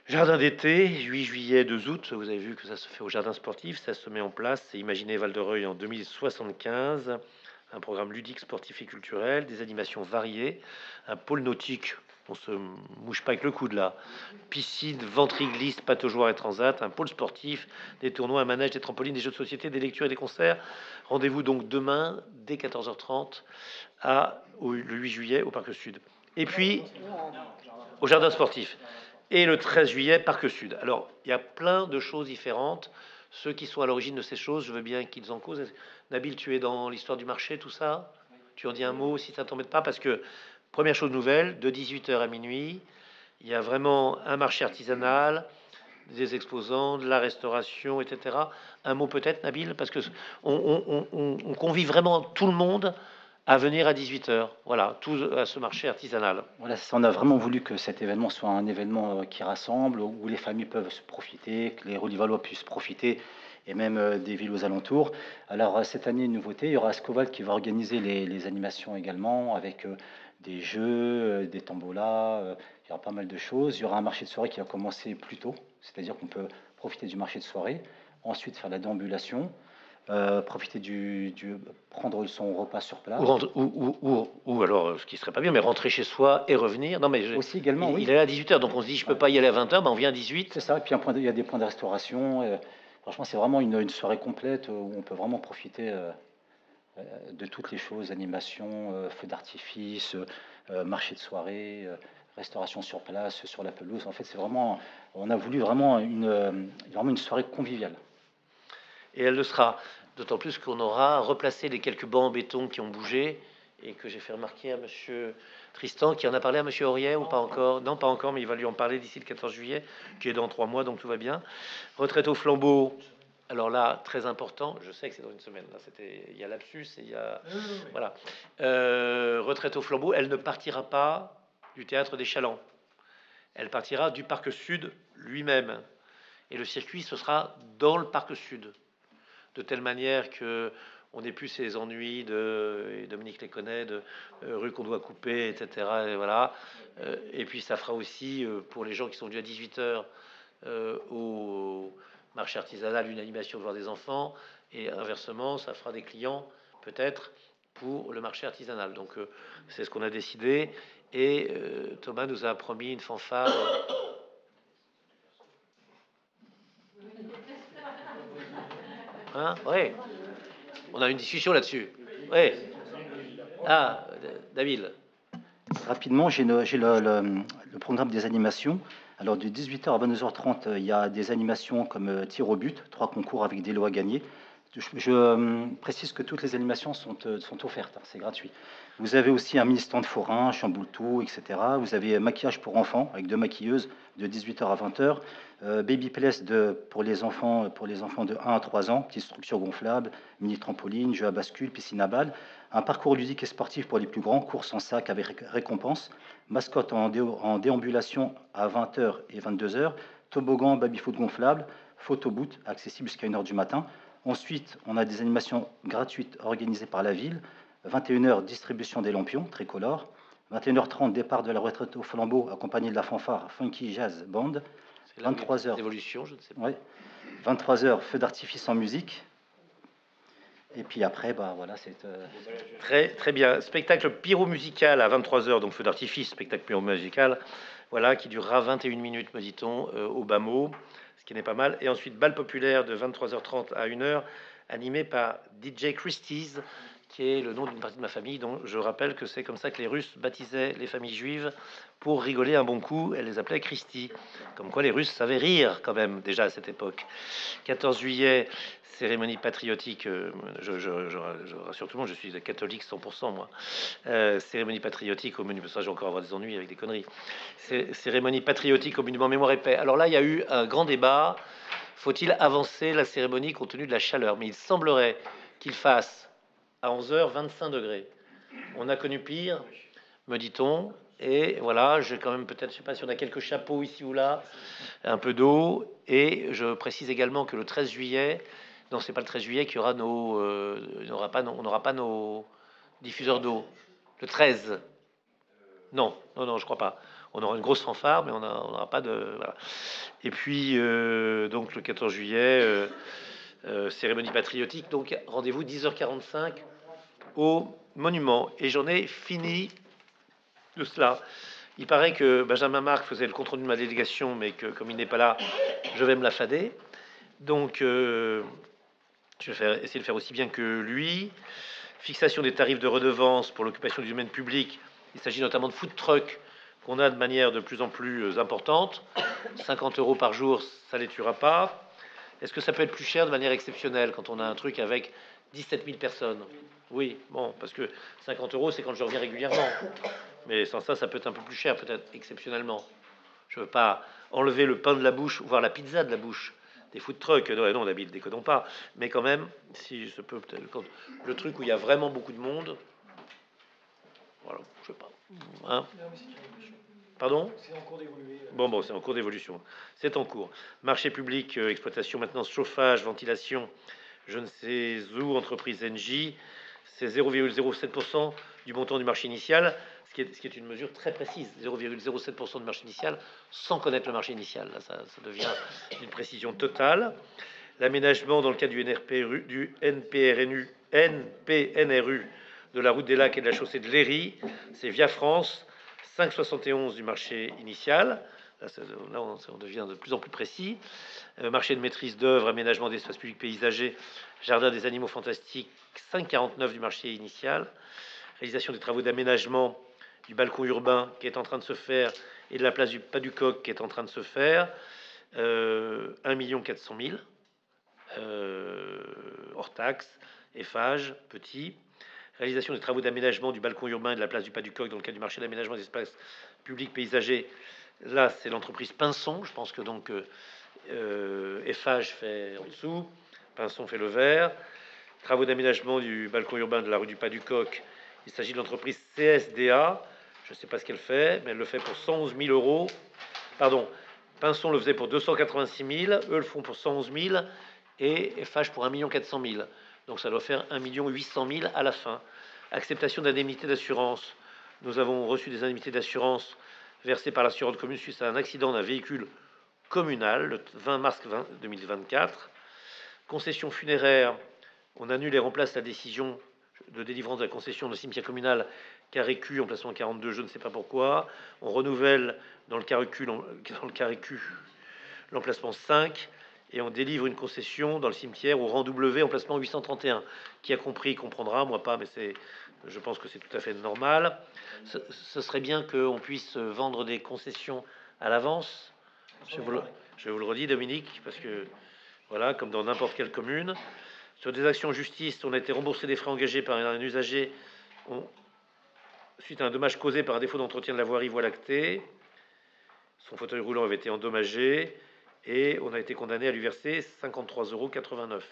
Jardin d'été, 8 juillet, 2 août. Vous avez vu que ça se fait au jardin sportif, ça se met en place. C'est Imaginez Val-de-Reuil en 2075. Un programme ludique, sportif et culturel, des animations variées, un pôle nautique. On se mouche pas avec le coude là. Piscine, ventriglisse, pataugeoire et transat, un pôle sportif, des tournois, un manège, des trampolines, des jeux de société, des lectures et des concerts. Rendez-vous donc demain dès 14h30 le 8 juillet au Parc Sud. Et puis au jardin sportif. Et le 13 juillet, Parc Sud. Alors, il y a plein de choses différentes. Ceux qui sont à l'origine de ces choses, je veux bien qu'ils en causent. Nabil, tu es dans l'histoire du marché, tout ça. Tu en dis un mot si ça ne t'embête pas, parce que, première chose nouvelle, de 18h à minuit, il y a vraiment un marché artisanal, des exposants, de la restauration, etc. Un mot peut-être, Nabil, parce que on convie vraiment tout le monde à venir à 18h, voilà, tout à ce marché artisanal. Voilà, on a vraiment voulu que cet événement soit un événement qui rassemble, où les familles peuvent se profiter, que les Rolivallois puissent profiter, et même des villes aux alentours. Alors cette année, une nouveauté, il y aura Ascoval qui va organiser les animations également, avec des jeux, des tombolas, il y aura pas mal de choses. Il y aura un marché de soirée qui va commencer plus tôt, c'est-à-dire qu'on peut profiter du marché de soirée, ensuite faire la déambulation, profiter prendre son repas sur place. Ou alors, ce qui serait pas bien, mais rentrer chez soi et revenir. Non, mais aussi également, oui. Il est à 18h, donc on se dit, je peux pas y aller à 20h, mais on vient à 18. C'est ça, et puis il y a des points de restauration. Franchement, c'est vraiment une soirée complète où on peut vraiment profiter de toutes les choses, animation, feux d'artifice, marché de soirée, restauration sur place, sur la pelouse. En fait, on a voulu vraiment une soirée conviviale. Et elle le sera, d'autant plus qu'on aura replacé les quelques bancs en béton qui ont bougé et que j'ai fait remarquer à monsieur Tristan, qui en a parlé à monsieur Aurier ou pas encore? Non, pas encore, mais il va lui en parler d'ici le 14 juillet, qui est dans 3 mois, donc tout va bien. Retraite au flambeau, alors là, très important, je sais que c'est dans une semaine, là, il y a lapsus et il y a... Voilà. Retraite au flambeau, elle ne partira pas du théâtre des Chalands. Elle partira du Parc Sud lui-même. Et le circuit, ce sera dans le Parc Sud. De telle manière que on n'ait plus ces ennuis et Dominique les connaît, de rue qu'on doit couper, etc. Et voilà. Et puis ça fera aussi, pour les gens qui sont venus à 18h au marché artisanal, une animation de voir des enfants. Et inversement, ça fera des clients, peut-être, pour le marché artisanal. Donc c'est ce qu'on a décidé. Et Thomas nous a promis une fanfare... Hein? Oui. On a une discussion là-dessus. Oui. Ah, David. Rapidement, j'ai le programme des animations. Alors, de 18h à 22h30, il y a des animations comme tir au but, 3 concours avec des lots à gagner. Je précise que toutes les animations sont offertes, hein, c'est gratuit. Vous avez aussi un mini stand forain, chamboule-tout, etc. Vous avez maquillage pour enfants avec 2 maquilleuses de 18h à 20h. Baby Place pour les enfants de 1 à 3 ans, petite structure gonflable, mini trampoline, jeu à bascule, piscine à balles. Un parcours ludique et sportif pour les plus grands, course en sac avec récompense. Mascotte en déambulation à 20h et 22h. Toboggan, baby-foot gonflable. Photo boot, accessible jusqu'à 1h du matin. Ensuite, on a des animations gratuites organisées par la ville. 21h, distribution des lampions tricolores. 21h30, départ de la retraite au flambeau, accompagné de la fanfare Funky Jazz Band. C'est là où il y a 23h. des évolutions, je ne sais pas. Ouais. 23h, feu d'artifice en musique. Et puis après, bah voilà, c'est Très, très bien. Spectacle pyro-musical à 23h, donc feu d'artifice, spectacle pyro-musical, voilà, qui durera 21 minutes, me dit-on, au bas mot, ce qui n'est pas mal. Et ensuite, bal populaire de 23h30 à 1h, animé par DJ Christie's, qui est le nom d'une partie de ma famille, dont je rappelle que c'est comme ça que les Russes baptisaient les familles juives pour rigoler un bon coup. Elle les appelait Christie. Comme quoi les Russes savaient rire quand même déjà à cette époque. 14 juillet, cérémonie patriotique. Je rassure tout le monde, je suis catholique 100% moi. Cérémonie patriotique au monument. Ça, j'ai encore avoir des ennuis avec des conneries. Cérémonie patriotique au monument Mémoire et Paix. Alors là, il y a eu un grand débat. Faut-il avancer la cérémonie compte tenu de la chaleur? Mais il semblerait qu'il fasse à 11h 25 degrés. On a connu pire, me dit-on. Et voilà, j'ai quand même peut-être, je sais pas si on a quelques chapeaux ici ou là, un peu d'eau. Et je précise également que le 13 juillet, non, c'est pas le 13 juillet qu'il y aura on n'aura pas nos diffuseurs d'eau. Le 13. Non, non, non, je crois pas. On aura une grosse fanfare, mais on n'aura pas de. Voilà. Et puis, donc le 14 juillet, cérémonie patriotique. Donc rendez-vous 10h45 au monument. Et j'en ai fini de cela. Il paraît que Benjamin Marc faisait le contrôle de ma délégation, mais que comme il n'est pas là, je vais me la fader. Donc, je vais essayer de faire aussi bien que lui. Fixation des tarifs de redevance pour l'occupation du domaine public. Il s'agit notamment de food truck qu'on a de manière de plus en plus importante. 50 € par jour, ça les tuera pas. Est-ce que ça peut être plus cher de manière exceptionnelle quand on a un truc avec 17 000 personnes? Oui, bon, parce que 50 €, c'est quand je reviens régulièrement. Mais sans ça, ça peut être un peu plus cher, peut-être exceptionnellement. Je veux pas enlever le pain de la bouche, voire la pizza de la bouche des food trucks. Non, non, David, déconnons pas. Mais quand même, si je peux, peut-être, le truc où il y a vraiment beaucoup de monde, voilà, je sais pas. Hein? Pardon? C'est en cours d'évoluer. Bon, c'est en cours d'évolution. C'est en cours. Marché public, exploitation, maintenance, chauffage, ventilation, je ne sais où, entreprise NJ, c'est 0,07% du montant du marché initial, ce qui est une mesure très précise. 0,07% du marché initial, sans connaître le marché initial. Là, ça devient une précision totale. L'aménagement dans le cadre du NPNRU, de la route des Lacs et de la chaussée de Léry, c'est Via France, 5,71 du marché initial. Là, on devient de plus en plus précis. Marché de maîtrise d'œuvre, aménagement d'espaces publics paysagers, jardin des animaux fantastiques, 5,49 du marché initial. Réalisation des travaux d'aménagement du balcon urbain qui est en train de se faire et de la place du Pas du Coq qui est en train de se faire, 1 400 000 hors taxe, Eiffage, petit. Réalisation des travaux d'aménagement du balcon urbain et de la place du Pas du Coq dans le cadre du marché d'aménagement des espaces publics paysagers. Là, c'est l'entreprise Pinson. Je pense que donc Eiffage fait en dessous, Pinson fait le vert. Travaux d'aménagement du balcon urbain de la rue du Pas du Coq. Il s'agit de l'entreprise CSDA. Je ne sais pas ce qu'elle fait, mais elle le fait pour 111 000 €. Pardon, Pinson le faisait pour 286 000. Eux le font pour 111 000 et Eiffage pour 1 400 000. Donc ça doit faire 1 800 000 à la fin. Acceptation d'indemnité d'assurance. Nous avons reçu des indemnités d'assurance versées par l'assurance commune suite à un accident d'un véhicule communal le 20 mars 2024. Concession funéraire. On annule et remplace la décision de délivrance de la concession de cimetière communal Carré-Q, emplacement 42, je ne sais pas pourquoi. On renouvelle dans le Carré-Q l'emplacement 5 et on délivre une concession dans le cimetière au rang W, emplacement 831. Qui a compris comprendra, moi pas, mais je pense que c'est tout à fait normal. Ce serait bien qu'on puisse vendre des concessions à l'avance Je vous le redis, Dominique, parce que, voilà, comme dans n'importe quelle commune, sur des actions en justice, on a été remboursé des frais engagés par un usager suite à un dommage causé par un défaut d'entretien de la voirie voie lactée. Son fauteuil roulant avait été endommagé et on a été condamné à lui verser 53,89 €.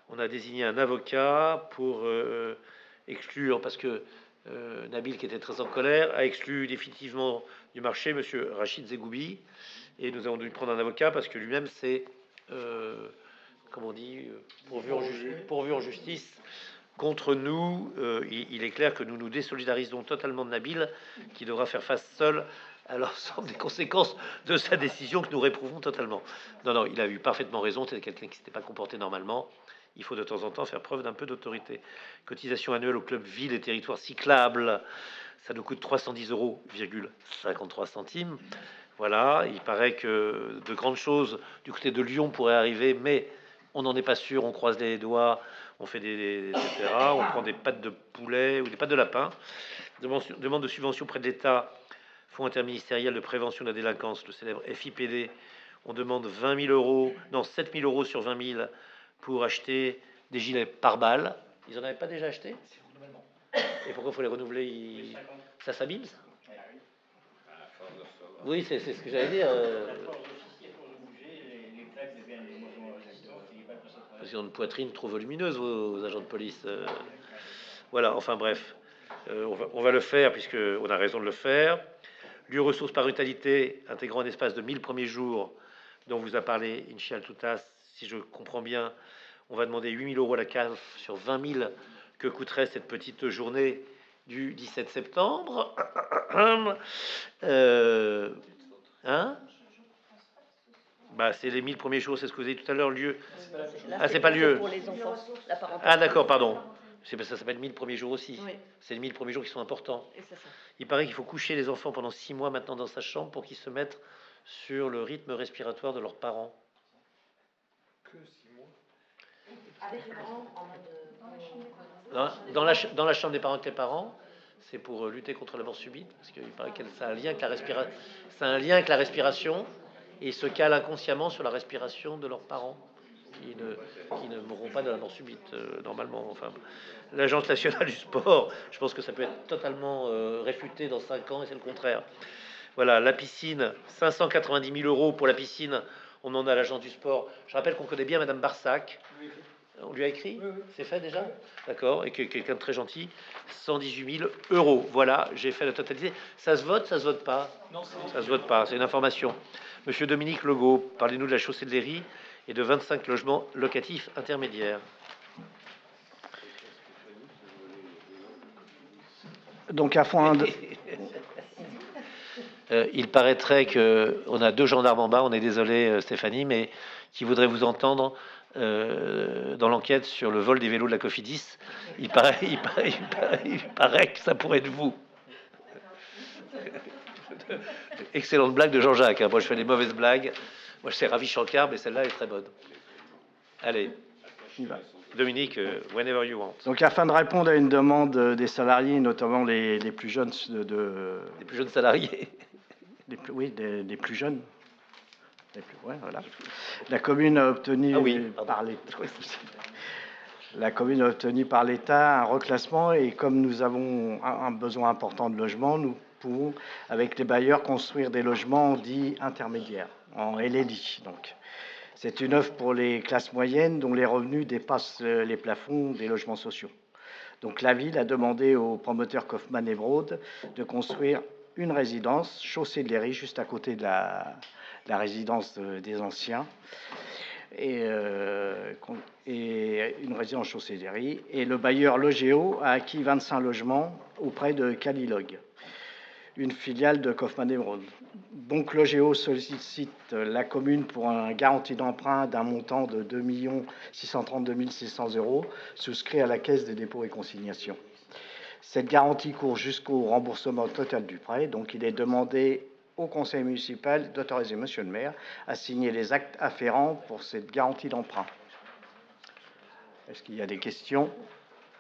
On a désigné un avocat pour exclure, parce que Nabil, qui était très en colère, a exclu définitivement du marché Monsieur Rachid Zegoubi, et nous avons dû prendre un avocat parce que lui-même c'est, comment on dit, pourvu en justice contre nous. Il est clair que nous nous désolidarisons totalement de Nabil, qui devra faire face seul à l'ensemble des conséquences de sa décision que nous réprouvons totalement. Non, il a eu parfaitement raison, c'était quelqu'un qui ne s'était pas comporté normalement. Il faut de temps en temps faire preuve d'un peu d'autorité. Cotisation annuelle au club ville et territoires cyclables, ça nous coûte 310,53 €. Voilà, il paraît que de grandes choses du côté de Lyon pourraient arriver, mais on n'en est pas sûr, on croise les doigts, on fait etc. On prend des pattes de poulet ou des pattes de lapin. Demande de subvention près de l'État, Fonds interministériel de prévention de la délinquance, le célèbre FIPD. On demande 20 000 €, non 7 000 € sur 20 000 pour acheter des gilets pare-balles. Ils en avaient pas déjà acheté? Et pourquoi il faut les renouveler? Ça s'abîme, ça? Oui, c'est ce que j'allais dire. Parce qu'ils ont une poitrine trop volumineuse, aux agents de police. Voilà, enfin bref. On va le faire, puisqu'on a raison de le faire. Lieu ressources parentalité, intégrant un espace de 1000 premiers jours, dont vous a parlé Inchal Toutas. Si je comprends bien, on va demander 8 000 € à la CAF sur 20 000 que coûterait cette petite journée du 17 septembre. C'est les 1000 premiers jours, c'est ce que vous avez dit tout à l'heure, lieu. C'est pas lieu. Pour les enfants, la parentalité. Ah d'accord, pardon. Ça s'appelle 1000 premiers jours aussi. Oui. C'est les 1000 premiers jours qui sont importants. Et c'est ça. Il paraît qu'il faut coucher les enfants pendant 6 mois maintenant dans sa chambre pour qu'ils se mettent sur le rythme respiratoire de leurs parents. Que 6 mois. Avec les parents en mode. Dans la chambre des parents avec les parents, c'est pour lutter contre la mort subite, parce qu'il paraît que ça a un lien avec la respiration, et ils se calent inconsciemment sur la respiration de leurs parents, qui ne mourront pas de la mort subite, normalement. Enfin, l'Agence nationale du sport, je pense que ça peut être totalement réfuté dans 5 ans, et c'est le contraire. Voilà, la piscine, 590 000 € pour la piscine, on demande à l'Agence du sport. Je rappelle qu'on connaît bien Madame Barsac. On lui a écrit? Oui. C'est fait déjà? D'accord, et quelqu'un de très gentil, 118 000 €. Voilà, j'ai fait la totalité. Ça se vote pas? Non, ça se vote pas, c'est une information. Monsieur Dominique Legault, parlez-nous de la chaussée de Léry et de 25 logements locatifs intermédiaires. Donc, afin de... Il paraîtrait qu'on a 2 gendarmes en bas, on est désolé Stéphanie, mais qui voudraient vous entendre dans l'enquête sur le vol des vélos de la Cofidis. Il paraît que ça pourrait être vous. Excellente blague de Jean-Jacques. Moi, je fais des mauvaises blagues. Moi, je sais Ravi Shankar, mais celle-là est très bonne. Allez, Dominique, whenever you want. Donc, afin de répondre à une demande des salariés, notamment les plus jeunes Les plus jeunes salariés. des plus jeunes. Voilà. La commune a obtenu par l'État un reclassement, et comme nous avons un besoin important de logement, nous pouvons, avec les bailleurs, construire des logements dits intermédiaires, en LLI. Donc, c'est une offre pour les classes moyennes dont les revenus dépassent les plafonds des logements sociaux. Donc, la ville a demandé au promoteur Kaufmann Emeraude de construire une résidence, chaussée de Léry, juste à côté de la résidence des anciens, et une résidence chaussée de Léry. Et le bailleur Logéo a acquis 25 logements auprès de Calilog, une filiale de Kaufmann Emeraude. Donc, Logéo sollicite la commune pour une garantie d'emprunt d'un montant de 2 632 600 €, souscrit à la Caisse des dépôts et consignations. Cette garantie court jusqu'au remboursement total du prêt. Donc, il est demandé au conseil municipal d'autoriser monsieur le maire à signer les actes afférents pour cette garantie d'emprunt. Est-ce qu'il y a des questions?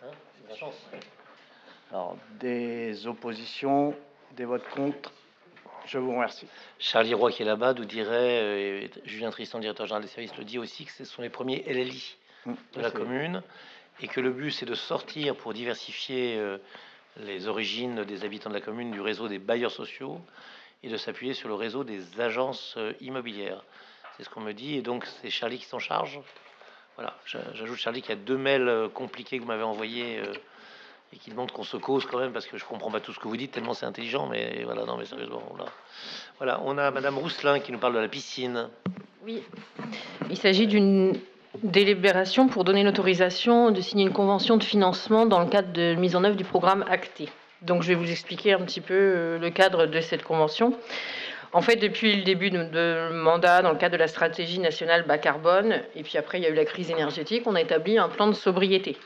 C'est la chance. Alors, des oppositions, des votes contre? Je vous remercie. Charlie Roy qui est là-bas nous dirait, et Julien Tristan, directeur général des services, le dit aussi, que ce sont les premiers LLI de la commune, et que le but c'est de sortir pour diversifier les origines des habitants de la commune du réseau des bailleurs sociaux et de s'appuyer sur le réseau des agences immobilières. C'est ce qu'on me dit, et donc c'est Charlie qui s'en charge. Voilà, j'ajoute Charlie qu'il y a 2 mails compliqués que vous m'avez envoyés et qui demandent qu'on se cause quand même, parce que je comprends pas tout ce que vous dites tellement c'est intelligent, mais voilà, non mais sérieusement, voilà, on a Madame Rousselin qui nous parle de la piscine. Oui, il s'agit d'une délibération pour donner l'autorisation de signer une convention de financement dans le cadre de mise en œuvre du programme ACTE. Donc je vais vous expliquer un petit peu le cadre de cette convention. En fait, depuis le début de mandat, dans le cadre de la stratégie nationale bas carbone, et puis après il y a eu la crise énergétique, on a établi un plan de sobriété.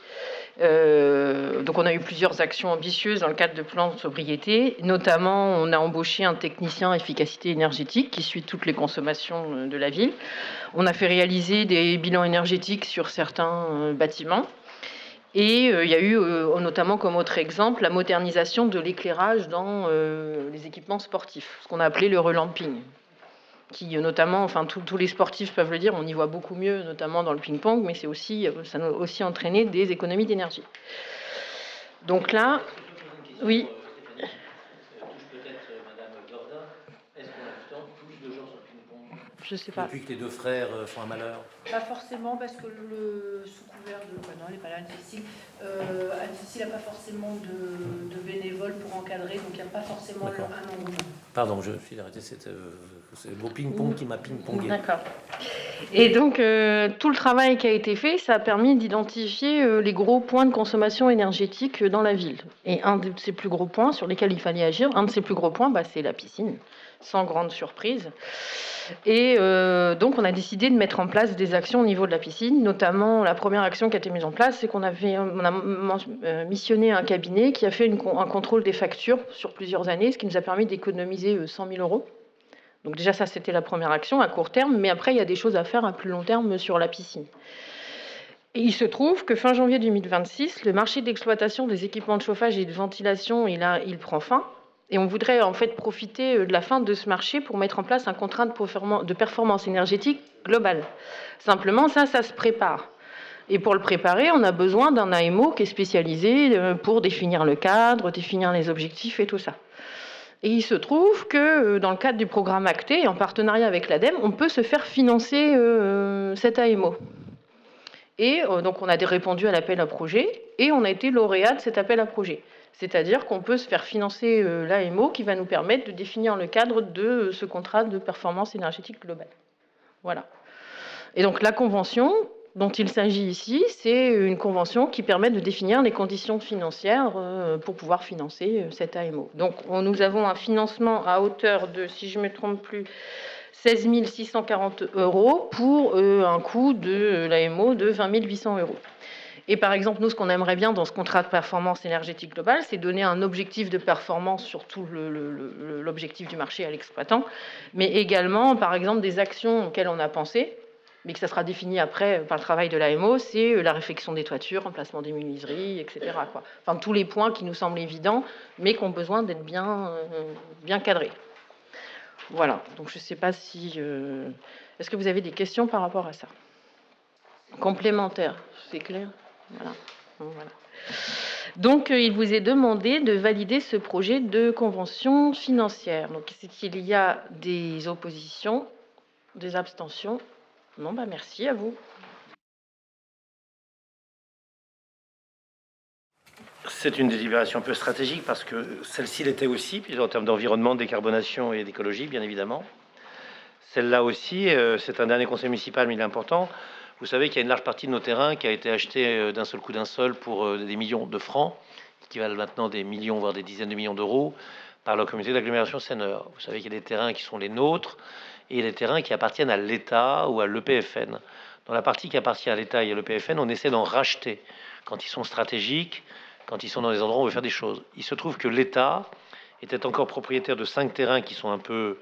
Donc on a eu plusieurs actions ambitieuses dans le cadre de plans de sobriété. Notamment, on a embauché un technicien efficacité énergétique qui suit toutes les consommations de la ville. On a fait réaliser des bilans énergétiques sur certains bâtiments. Et il y a eu notamment comme autre exemple la modernisation de l'éclairage dans les équipements sportifs, ce qu'on a appelé le relamping, qui notamment, enfin tous les sportifs peuvent le dire, on y voit beaucoup mieux, notamment dans le ping-pong, mais c'est aussi, ça a aussi entraîné des économies d'énergie. Donc là, oui. Je sais pas. Depuis que les 2 frères font un malheur. Pas forcément, parce que sous couvert de... non, elle n'est pas là, Anne-Cécile. Anne-Cécile n'a pas forcément de bénévoles pour encadrer, donc il n'y a pas forcément un engouement. Pardon, je suis arrêté, c'est le beau ping-pong qui m'a ping-pongé. D'accord. Et donc, tout le travail qui a été fait, ça a permis d'identifier les gros points de consommation énergétique dans la ville. Et un de ces plus gros points sur lesquels il fallait agir, un de ces plus gros points, c'est la piscine, sans grande surprise. Et donc, on a décidé de mettre en place des actions au niveau de la piscine. Notamment, la première action qui a été mise en place, c'est on a missionné un cabinet qui a fait un contrôle des factures sur plusieurs années, ce qui nous a permis d'économiser 100 000 euros. Donc déjà, ça, c'était la première action à court terme. Mais après, il y a des choses à faire à plus long terme sur la piscine. Et il se trouve que fin janvier 2026, le marché d'exploitation des équipements de chauffage et de ventilation, il prend fin. Et on voudrait en fait profiter de la fin de ce marché pour mettre en place un contrat de performance énergétique globale. Simplement, ça se prépare. Et pour le préparer, on a besoin d'un AMO qui est spécialisé pour définir le cadre, définir les objectifs et tout ça. Et il se trouve que dans le cadre du programme ACTE, en partenariat avec l'ADEME, on peut se faire financer cet AMO. Et donc on a répondu à l'appel à projet et on a été lauréat de cet appel à projet. C'est-à-dire qu'on peut se faire financer l'AMO qui va nous permettre de définir le cadre de ce contrat de performance énergétique globale. Voilà. Et donc la convention dont il s'agit ici, c'est une convention qui permet de définir les conditions financières pour pouvoir financer cet AMO. Donc nous avons un financement à hauteur de, si je ne me trompe plus, 16 640 euros pour un coût de l'AMO de 20 800 euros. Et par exemple, nous, ce qu'on aimerait bien dans ce contrat de performance énergétique globale, c'est donner un objectif de performance sur tout l'objectif du marché à l'exploitant, mais également, par exemple, des actions auxquelles on a pensé, mais que ça sera défini après par le travail de l'AMO, c'est la réfection des toitures, remplacement des menuiseries, etc. Enfin, tous les points qui nous semblent évidents, mais qui ont besoin d'être bien cadrés. Voilà, donc je ne sais pas si... Est-ce que vous avez des questions par rapport à ça? Complémentaires, c'est clair? Voilà. Donc, il vous est demandé de valider ce projet de convention financière. Donc, est-ce qu'il y a des oppositions, des abstentions? Non, merci à vous. C'est une délibération un peu stratégique parce que celle-ci l'était aussi, puis en termes d'environnement, de décarbonation et d'écologie, bien évidemment. Celle-là aussi, c'est un dernier conseil municipal, mais il est important. Vous savez qu'il y a une large partie de nos terrains qui a été acheté d'un seul coup pour des millions de francs, qui valent maintenant des millions, voire des dizaines de millions d'euros, par la communauté d'agglomération Seine-Nord. Vous savez qu'il y a des terrains qui sont les nôtres et les terrains qui appartiennent à l'État ou à l'EPFN. Dans la partie qui appartient à l'État et à l'EPFN, on essaie d'en racheter quand ils sont stratégiques, quand ils sont dans des endroits où on veut faire des choses. Il se trouve que l'État était encore propriétaire de 5 terrains qui sont un peu...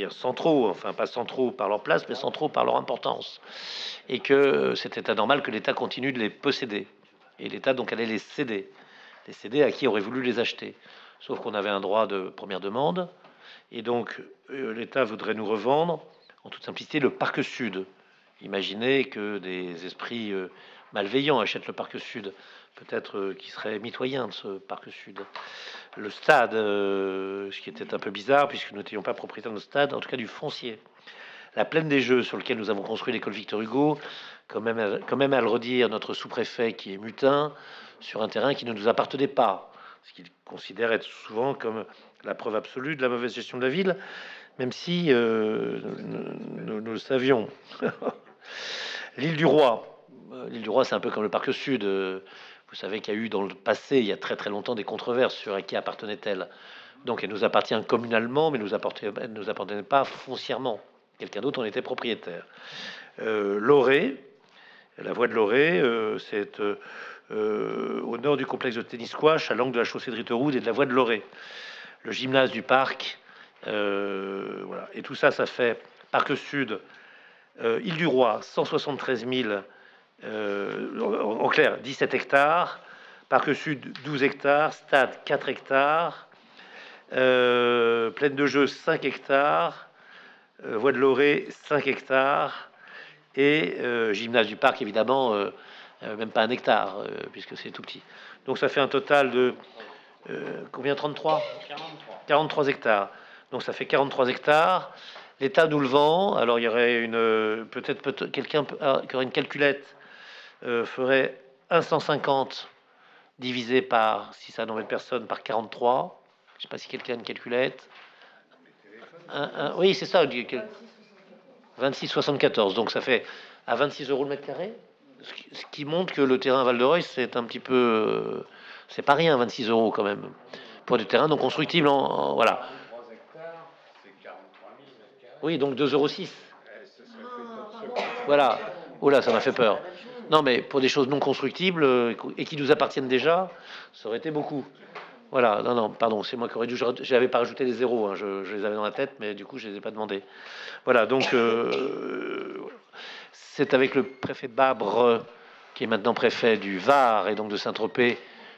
centraux, enfin pas centraux par leur place, mais centraux par leur importance. Et que c'était anormal que l'État continue de les posséder. Et l'État donc allait les céder à qui aurait voulu les acheter. sauf qu'on avait un droit de première demande, et donc l'État voudrait nous revendre, en toute simplicité, le parc sud. Imaginez que des esprits malveillants achètent le parc sud, peut-être qui serait mitoyen de ce parc sud. Le stade, ce qui était un peu bizarre, puisque nous n'étions pas propriétaires de notre stade, en tout cas du foncier. La plaine des Jeux, sur lequel nous avons construit l'école Victor Hugo, quand même à le redire, notre sous-préfet qui est mutin, sur un terrain qui ne nous appartenait pas, ce qu'il considère être souvent comme la preuve absolue de la mauvaise gestion de la ville, même si nous le savions. L'île du Roi. L'île du Roi, c'est un peu comme le parc sud. Vous savez qu'il y a eu dans le passé, il y a très très longtemps, des controverses sur à qui appartenait-elle. Donc elle nous appartient communalement, mais elle nous appartenait pas foncièrement. Quelqu'un d'autre en était propriétaire. Loré, la voie de Loré, c'est au nord du complexe de tennis squash, à l'angle de la chaussée de Ritterhout et de la voie de Loré. Le gymnase du parc, voilà. Et tout ça, ça fait Parc Sud, Île du Roi, 173 000, en clair, 17 hectares. Parc Sud, 12 hectares. Stade, 4 hectares. Plaine de jeu, 5 hectares. Voie de Loré, 5 hectares. Et gymnase du parc, évidemment, même pas 1 hectare, puisque c'est tout petit. Donc ça fait un total de combien? 33 43 hectares. Donc ça fait 43 hectares. L'État nous le vend. Alors il y aurait peut-être quelqu'un qui aurait une calculette, ferait 150 divisé par, si ça nombre de personnes, par 43. Je ne sais pas si quelqu'un a une calculette. Oui, c'est ça. 26,74. Donc ça fait à 26 € le mètre carré. Ce qui montre que le terrain Val-de-Reuil, c'est un petit peu... c'est pas rien, 26 € quand même. Pour du terrain non constructible, voilà. Oui, donc 2,06 €. Voilà. Oh là, ça m'a fait peur. Non, mais pour des choses non constructibles et qui nous appartiennent déjà, ça aurait été beaucoup. Voilà, non, pardon, c'est moi qui aurais dû... J'avais pas rajouté les zéros, hein, je les avais dans la tête, mais du coup, je les ai pas demandés. Voilà, donc, c'est avec le préfet Babre, qui est maintenant préfet du Var et donc de Saint-Tropez,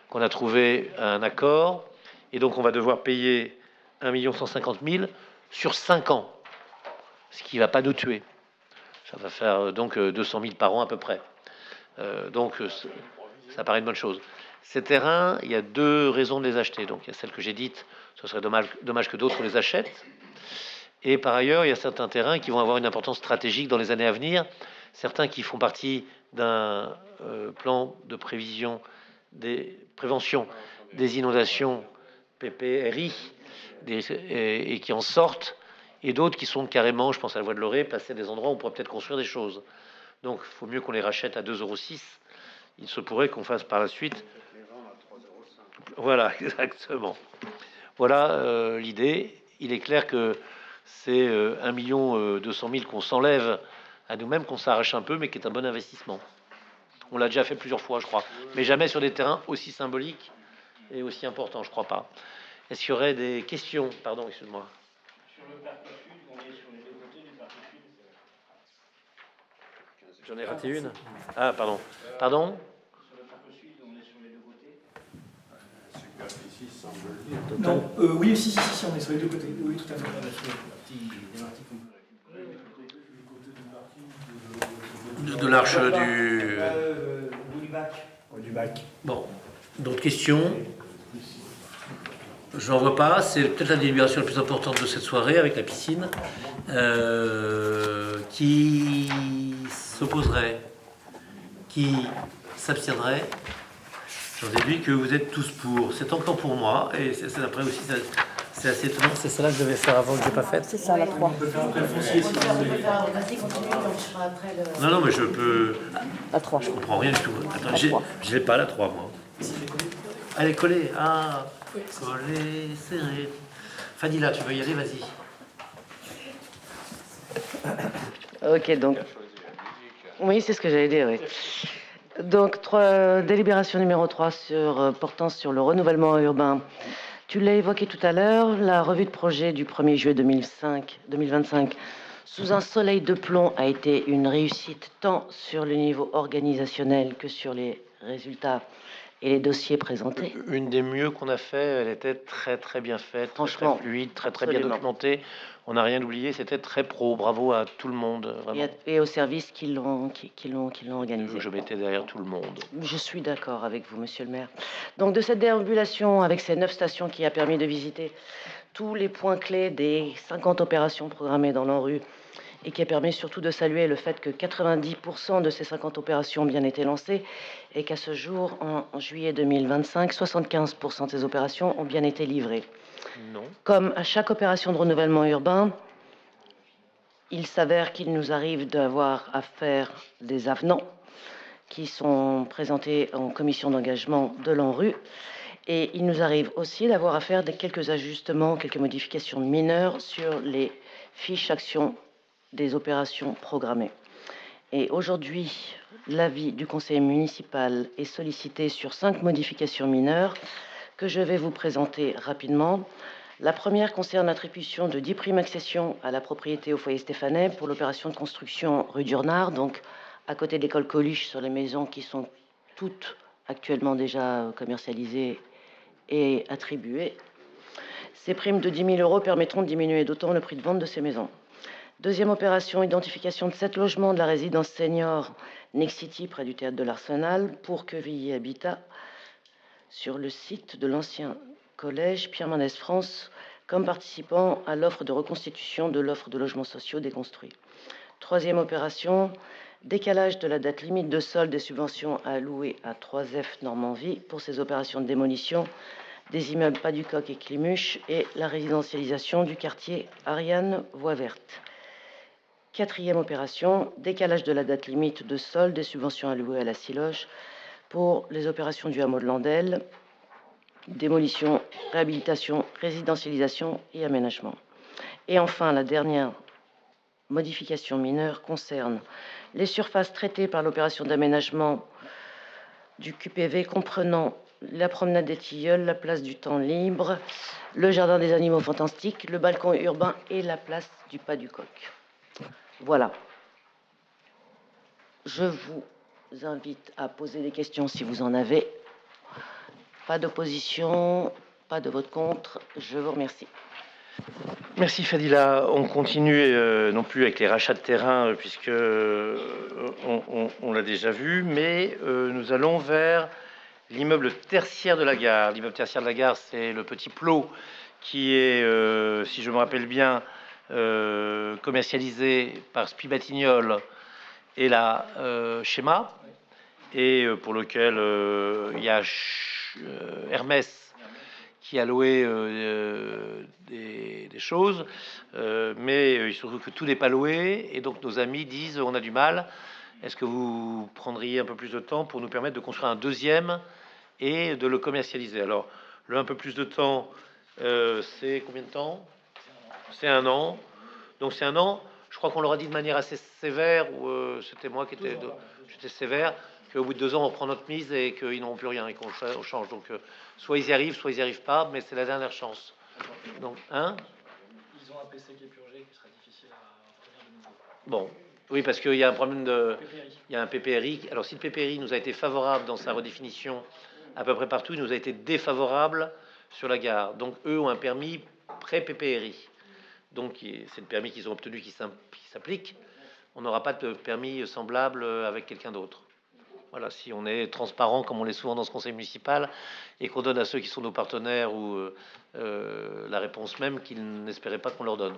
qu'on a trouvé un accord. Et donc, on va devoir payer 1 150 000 sur 5 ans, ce qui va pas nous tuer. Ça va faire donc 200 000 par an à peu près. Donc, ça paraît une bonne chose. Ces terrains, il y a 2 raisons de les acheter. Donc, il y a celle que j'ai dite, ce serait dommage que d'autres les achètent. Et par ailleurs, il y a certains terrains qui vont avoir une importance stratégique dans les années à venir. Certains qui font partie d'un plan de prévention des inondations, PPRI, et qui en sortent. Et d'autres qui sont carrément, je pense à la voie de Loré, placés à des endroits où on pourrait peut-être construire des choses. Donc, il faut mieux qu'on les rachète à 2,06 €. Il se pourrait qu'on fasse par la suite... Voilà, exactement. Voilà l'idée. Il est clair que c'est 1 200 000 qu'on s'enlève à nous-mêmes, qu'on s'arrache un peu, mais qui est un bon investissement. On l'a déjà fait plusieurs fois, je crois, mais jamais sur des terrains aussi symboliques et aussi importants, je crois pas. Est-ce qu'il y aurait des questions? Pardon, excuse-moi. Sur le parc sud, on est sur les 2 côtés du parc sud. J'en ai raté une. Ah, pardon. Pardon? Sur le parc sud, on est sur les 2 côtés. Superficie semble le dire. Non, oui, si, on est sur les 2 côtés. Oui, tout à fait. De l'arche du... Du bac. Bon, d'autres questions? Je n'en vois pas. C'est peut-être la délibération la plus importante de cette soirée avec la piscine. Qui s'opposerait? Qui s'abstiendrait? J'en déduis que vous êtes tous pour. C'est encore pour moi. Et c'est après aussi, c'est assez étonnant. C'est celle-là que je devais faire avant que je n'ai pas faite. C'est ça, la 3. Non, mais je peux... La 3. Je comprends rien du tout. Attends, je n'ai pas la 3, moi. Elle est collée. Ah, collée, serrée. Fadila, tu veux y aller? Vas-y. Ok, donc... Oui, c'est ce que j'allais dire, oui. Donc, délibération numéro 3 portant sur le renouvellement urbain. Tu l'as évoqué tout à l'heure, la revue de projet du 1er juillet 2025 sous un soleil de plomb a été une réussite tant sur le niveau organisationnel que sur les résultats et les dossiers présentés. Une des mieux qu'on a fait, elle était très très bien faite, Franchement, très fluide, très bien absolument. documentée. On n'a rien oublié, c'était très pro. Bravo à tout le monde, vraiment. Et aux services qui l'ont organisé. Je m'étais derrière tout le monde. Je suis d'accord avec vous, monsieur le maire. Donc, de cette déambulation avec ces 9 stations qui a permis de visiter tous les points clés des 50 opérations programmées dans l'ANRU et qui a permis surtout de saluer le fait que 90% de ces 50 opérations ont bien été lancées et qu'à ce jour, en juillet 2025, 75% de ces opérations ont bien été livrées. Non. Comme à chaque opération de renouvellement urbain, il s'avère qu'il nous arrive d'avoir à faire des avenants qui sont présentés en commission d'engagement de l'ANRU. Et il nous arrive aussi d'avoir à faire quelques ajustements, quelques modifications mineures sur les fiches actions des opérations programmées. Et aujourd'hui, l'avis du conseil municipal est sollicité sur 5 modifications mineures que je vais vous présenter rapidement. La première concerne l'attribution de 10 primes accession à la propriété au foyer Stéphanais pour l'opération de construction rue d'Urnard, donc à côté de l'école Coluche, sur les maisons qui sont toutes actuellement déjà commercialisées et attribuées. Ces primes de 10 000 euros permettront de diminuer d'autant le prix de vente de ces maisons. Deuxième opération, identification de 7 logements de la résidence senior Next City près du théâtre de l'Arsenal pour Quevilly Habitat sur le site de l'ancien collège Pierre Mendès France comme participant à l'offre de reconstitution de l'offre de logements sociaux déconstruits. Troisième opération, décalage de la date limite de solde des subventions à allouer à 3F Normandie pour ces opérations de démolition des immeubles Pas du Coq et Climuche et la résidentialisation du quartier Ariane Voie Verte. Quatrième opération, décalage de la date limite de solde des subventions allouées à la Siloge pour les opérations du hameau de Landel, démolition, réhabilitation, résidentialisation et aménagement. Et enfin, la dernière modification mineure concerne les surfaces traitées par l'opération d'aménagement du QPV comprenant la promenade des Tilleuls, la place du Temps Libre, le jardin des animaux fantastiques, le balcon urbain et la place du Pas du Coq. Voilà. Je vous invite à poser des questions si vous en avez. Pas d'opposition, pas de vote contre. Je vous remercie. Merci Fadila. On continue non plus avec les rachats de terrain puisque on l'a déjà vu, mais nous allons vers l'immeuble tertiaire de la gare. L'immeuble tertiaire de la gare, c'est le petit plot qui est, si je me rappelle bien, commercialisé par Spibatignol et la Schéma, et pour lequel il y a Hermès qui a loué des choses, mais il se trouve que tout n'est pas loué, et donc nos amis disent on a du mal. Est-ce que vous prendriez un peu plus de temps pour nous permettre de construire un deuxième et de le commercialiser? Alors, le un peu plus de temps, c'est combien de temps? C'est 1 an. Donc c'est 1 an. Je crois qu'on leur a dit de manière assez sévère, ou c'était moi qui j'étais sévère, qu'au bout de 2 ans, on prend notre mise et qu'ils n'auront plus rien et qu'on change. Donc, soit ils y arrivent, soit ils n'y arrivent pas, mais c'est la dernière chance. Donc, hein? Ils ont un PC qui est purgé, qui sera difficile à obtenir de nouveau. Bon, oui, parce qu'il y a un problème de... Il y a un PPRI. Alors, si le PPRI nous a été favorable dans sa redéfinition à peu près partout, il nous a été défavorable sur la gare. Donc, eux ont un permis pré-PPRI. Donc, c'est le permis qu'ils ont obtenu qui s'applique. On n'aura pas de permis semblable avec quelqu'un d'autre. Voilà, si on est transparent, comme on l'est souvent dans ce conseil municipal, et qu'on donne à ceux qui sont nos partenaires ou la réponse même qu'ils n'espéraient pas qu'on leur donne.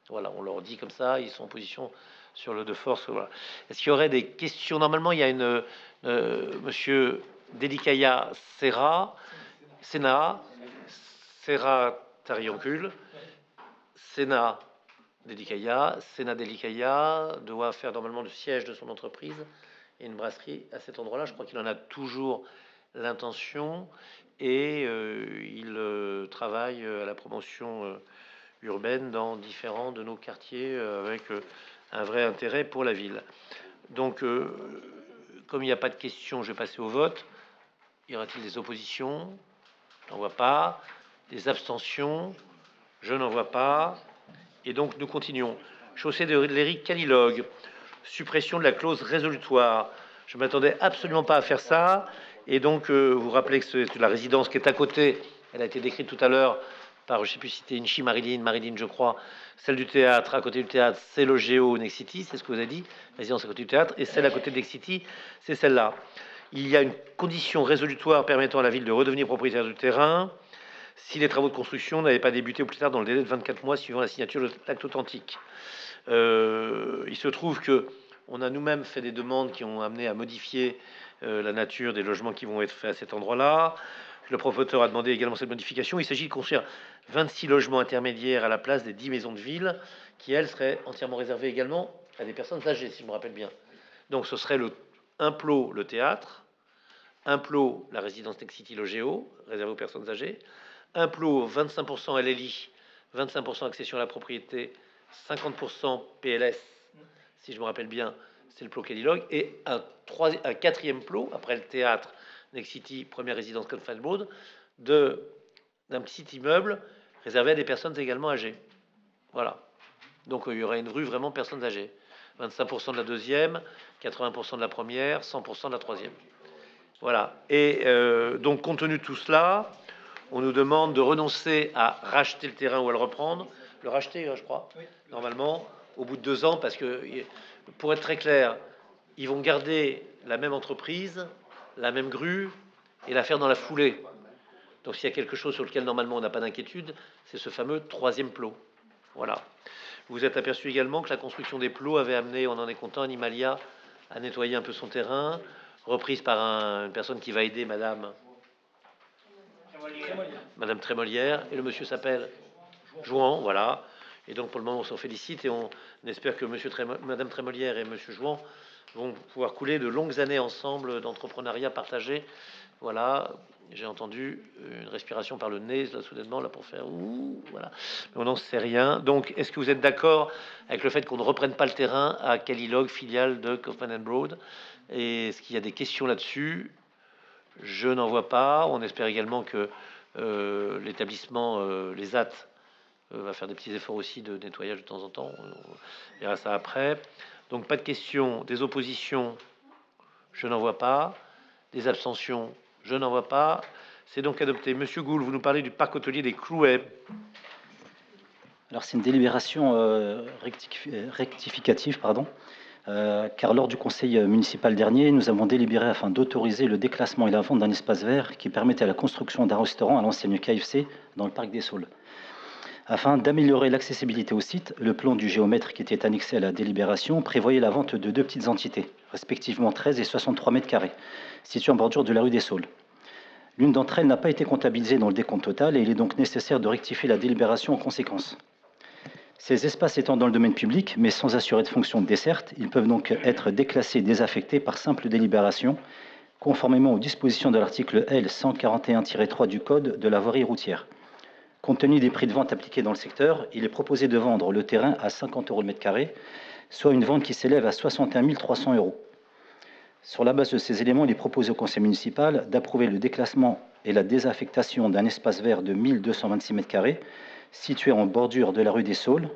Voilà, on leur dit comme ça, ils sont en position sur le de force. Voilà. Est-ce qu'il y aurait des questions? Normalement, il y a une monsieur Delikaya Serra Tarioncule, Sénat Delikaya doit faire normalement le siège de son entreprise et une brasserie à cet endroit-là. Je crois qu'il en a toujours l'intention et il travaille à la promotion urbaine dans différents de nos quartiers avec un vrai intérêt pour la ville. Donc, comme il n'y a pas de questions, je vais passer au vote. Y aura-t-il des oppositions? Je n'en vois pas. Des abstentions? Je n'en vois pas. Et donc, nous continuons. Chaussée de l'Éric Calilogue. Suppression de la clause résolutoire. Je ne m'attendais absolument pas à faire ça. Et donc, vous rappelez que c'est la résidence qui est à côté, elle a été décrite tout à l'heure par, je ne sais plus si c'était Inchi Marilyn, je crois, celle du théâtre, à côté du théâtre, c'est le Géo Nexity, c'est ce que vous avez dit, résidence à côté du théâtre, et celle à côté de Nexity, c'est celle-là. Il y a une condition résolutoire permettant à la ville de redevenir propriétaire du terrain si les travaux de construction n'avaient pas débuté au plus tard dans le délai de 24 mois suivant la signature de l'acte authentique. Il se trouve que on a nous-mêmes fait des demandes qui ont amené à modifier la nature des logements qui vont être faits à cet endroit-là. Le promoteur a demandé également cette modification. Il s'agit de construire 26 logements intermédiaires à la place des 10 maisons de ville qui, elles, seraient entièrement réservées également à des personnes âgées, si je me rappelle bien. Donc ce serait un plot le théâtre, un plot la résidence Nexity Logéo, réservé aux personnes âgées, un plot 25% LLI, 25% accession à la propriété, 50% PLS, si je me rappelle bien, c'est le plot Kellylog, et un quatrième plot, après le théâtre Nexity, première résidence Confined Road, d'un petit immeuble réservé à des personnes également âgées. Voilà. Donc il y aura une rue vraiment personnes âgées. 25% de la deuxième, 80% de la première, 100% de la troisième. Voilà. Et donc, compte tenu de tout cela, on nous demande de renoncer à racheter le terrain ou à le reprendre. Le racheter, je crois, oui. Normalement, au bout de 2 ans, parce que, pour être très clair, ils vont garder la même entreprise, la même grue, et la faire dans la foulée. Donc, s'il y a quelque chose sur lequel, normalement, on n'a pas d'inquiétude, c'est ce fameux troisième plot. Voilà. Vous vous êtes aperçu également que la construction des plots avait amené, on en est content, Animalia à nettoyer un peu son terrain, reprise par une personne qui va aider Madame Trémolière, et le monsieur s'appelle Jouan, voilà. Et donc pour le moment on s'en félicite et on espère que Madame Trémolière et monsieur Jouan vont pouvoir couler de longues années ensemble d'entrepreneuriat partagé. Voilà, j'ai entendu une respiration par le nez là, soudainement là pour faire ouh, voilà. Mais on n'en sait rien. Donc est-ce que vous êtes d'accord avec le fait qu'on ne reprenne pas le terrain à Kellylog, filiale de Kaufman & Broad? Et est-ce qu'il y a des questions là-dessus? Je n'en vois pas. On espère également que l'établissement, les AT, va faire des petits efforts aussi de nettoyage de temps en temps. On verra ça après. Donc pas de questions. Des oppositions, je n'en vois pas. Des abstentions, je n'en vois pas. C'est donc adopté. Monsieur Gould, vous nous parlez du parc hôtelier des Clouets. Alors c'est une délibération rectificative, pardon. Car lors du conseil municipal dernier, nous avons délibéré afin d'autoriser le déclassement et la vente d'un espace vert qui permettait la construction d'un restaurant à l'ancienne KFC dans le parc des Saules. Afin d'améliorer l'accessibilité au site, le plan du géomètre qui était annexé à la délibération prévoyait la vente de 2 petites entités, respectivement 13 et 63 mètres carrés, situées en bordure de la rue des Saules. L'une d'entre elles n'a pas été comptabilisée dans le décompte total et il est donc nécessaire de rectifier la délibération en conséquence. Ces espaces étant dans le domaine public, mais sans assurer de fonction de desserte, ils peuvent donc être déclassés et désaffectés par simple délibération, conformément aux dispositions de l'article L 141-3 du Code de la voirie routière. Compte tenu des prix de vente appliqués dans le secteur, il est proposé de vendre le terrain à 50 € le mètre carré, soit une vente qui s'élève à 61 300 €. Sur la base de ces éléments, il est proposé au conseil municipal d'approuver le déclassement et la désaffectation d'un espace vert de 1226 mètres carrés, situé en bordure de la rue des Saules,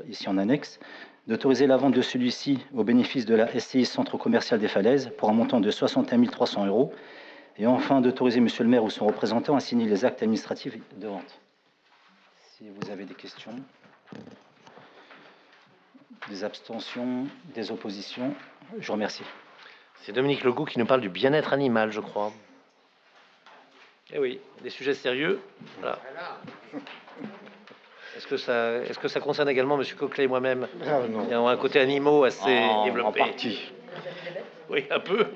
ici en annexe, d'autoriser la vente de celui-ci au bénéfice de la SCI Centre Commercial des Falaises pour un montant de 61 300 €, et enfin d'autoriser monsieur le maire ou son représentant à signer les actes administratifs de vente. Si vous avez des questions, des abstentions, des oppositions, je vous remercie. C'est Dominique Legault qui nous parle du bien-être animal, je crois. Eh oui, des sujets sérieux. Voilà. Est-ce que ça concerne également M. Coquelet et moi-même? Il y a un côté animaux assez développé. En partie. Oui, un peu.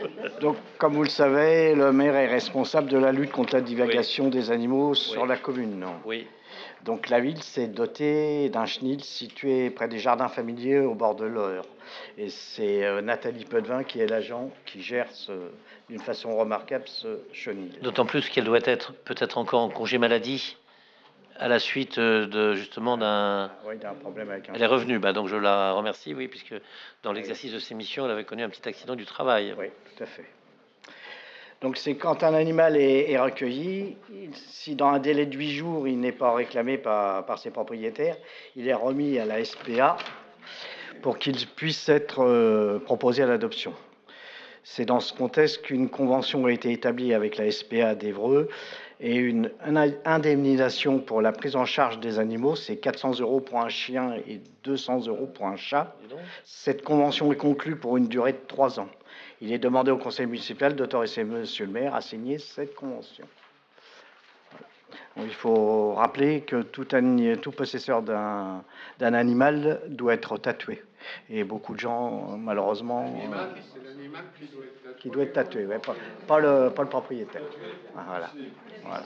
Donc, comme vous le savez, le maire est responsable de la lutte contre la divagation des animaux sur la commune. Non? Oui. Donc, la ville s'est dotée d'un chenil situé près des jardins familiers au bord de l'Eure. Et c'est Nathalie Potvin qui est l'agent qui gère d'une façon remarquable ce chenil. D'autant plus qu'elle doit être peut-être encore en congé maladie à la suite de justement d'un... Oui, d'un problème avec un... Elle est revenue, donc je la remercie, oui, puisque dans l'exercice de ses missions, elle avait connu un petit accident du travail. Oui, tout à fait. Donc c'est quand un animal est recueilli, si dans un délai de 8 jours, il n'est pas réclamé par ses propriétaires, il est remis à la SPA pour qu'il puisse être proposé à l'adoption. C'est dans ce contexte qu'une convention a été établie avec la SPA d'Évreux et une indemnisation pour la prise en charge des animaux, c'est 400 € pour un chien et 200 € pour un chat. Cette convention est conclue pour une durée de 3 ans. Il est demandé au conseil municipal d'autoriser monsieur le maire à signer cette convention. Il faut rappeler que tout possesseur d'un animal doit être tatoué. Et beaucoup de gens, malheureusement, C'est l'animal qui doit être tatoué, ouais, pas le propriétaire. Ah, voilà.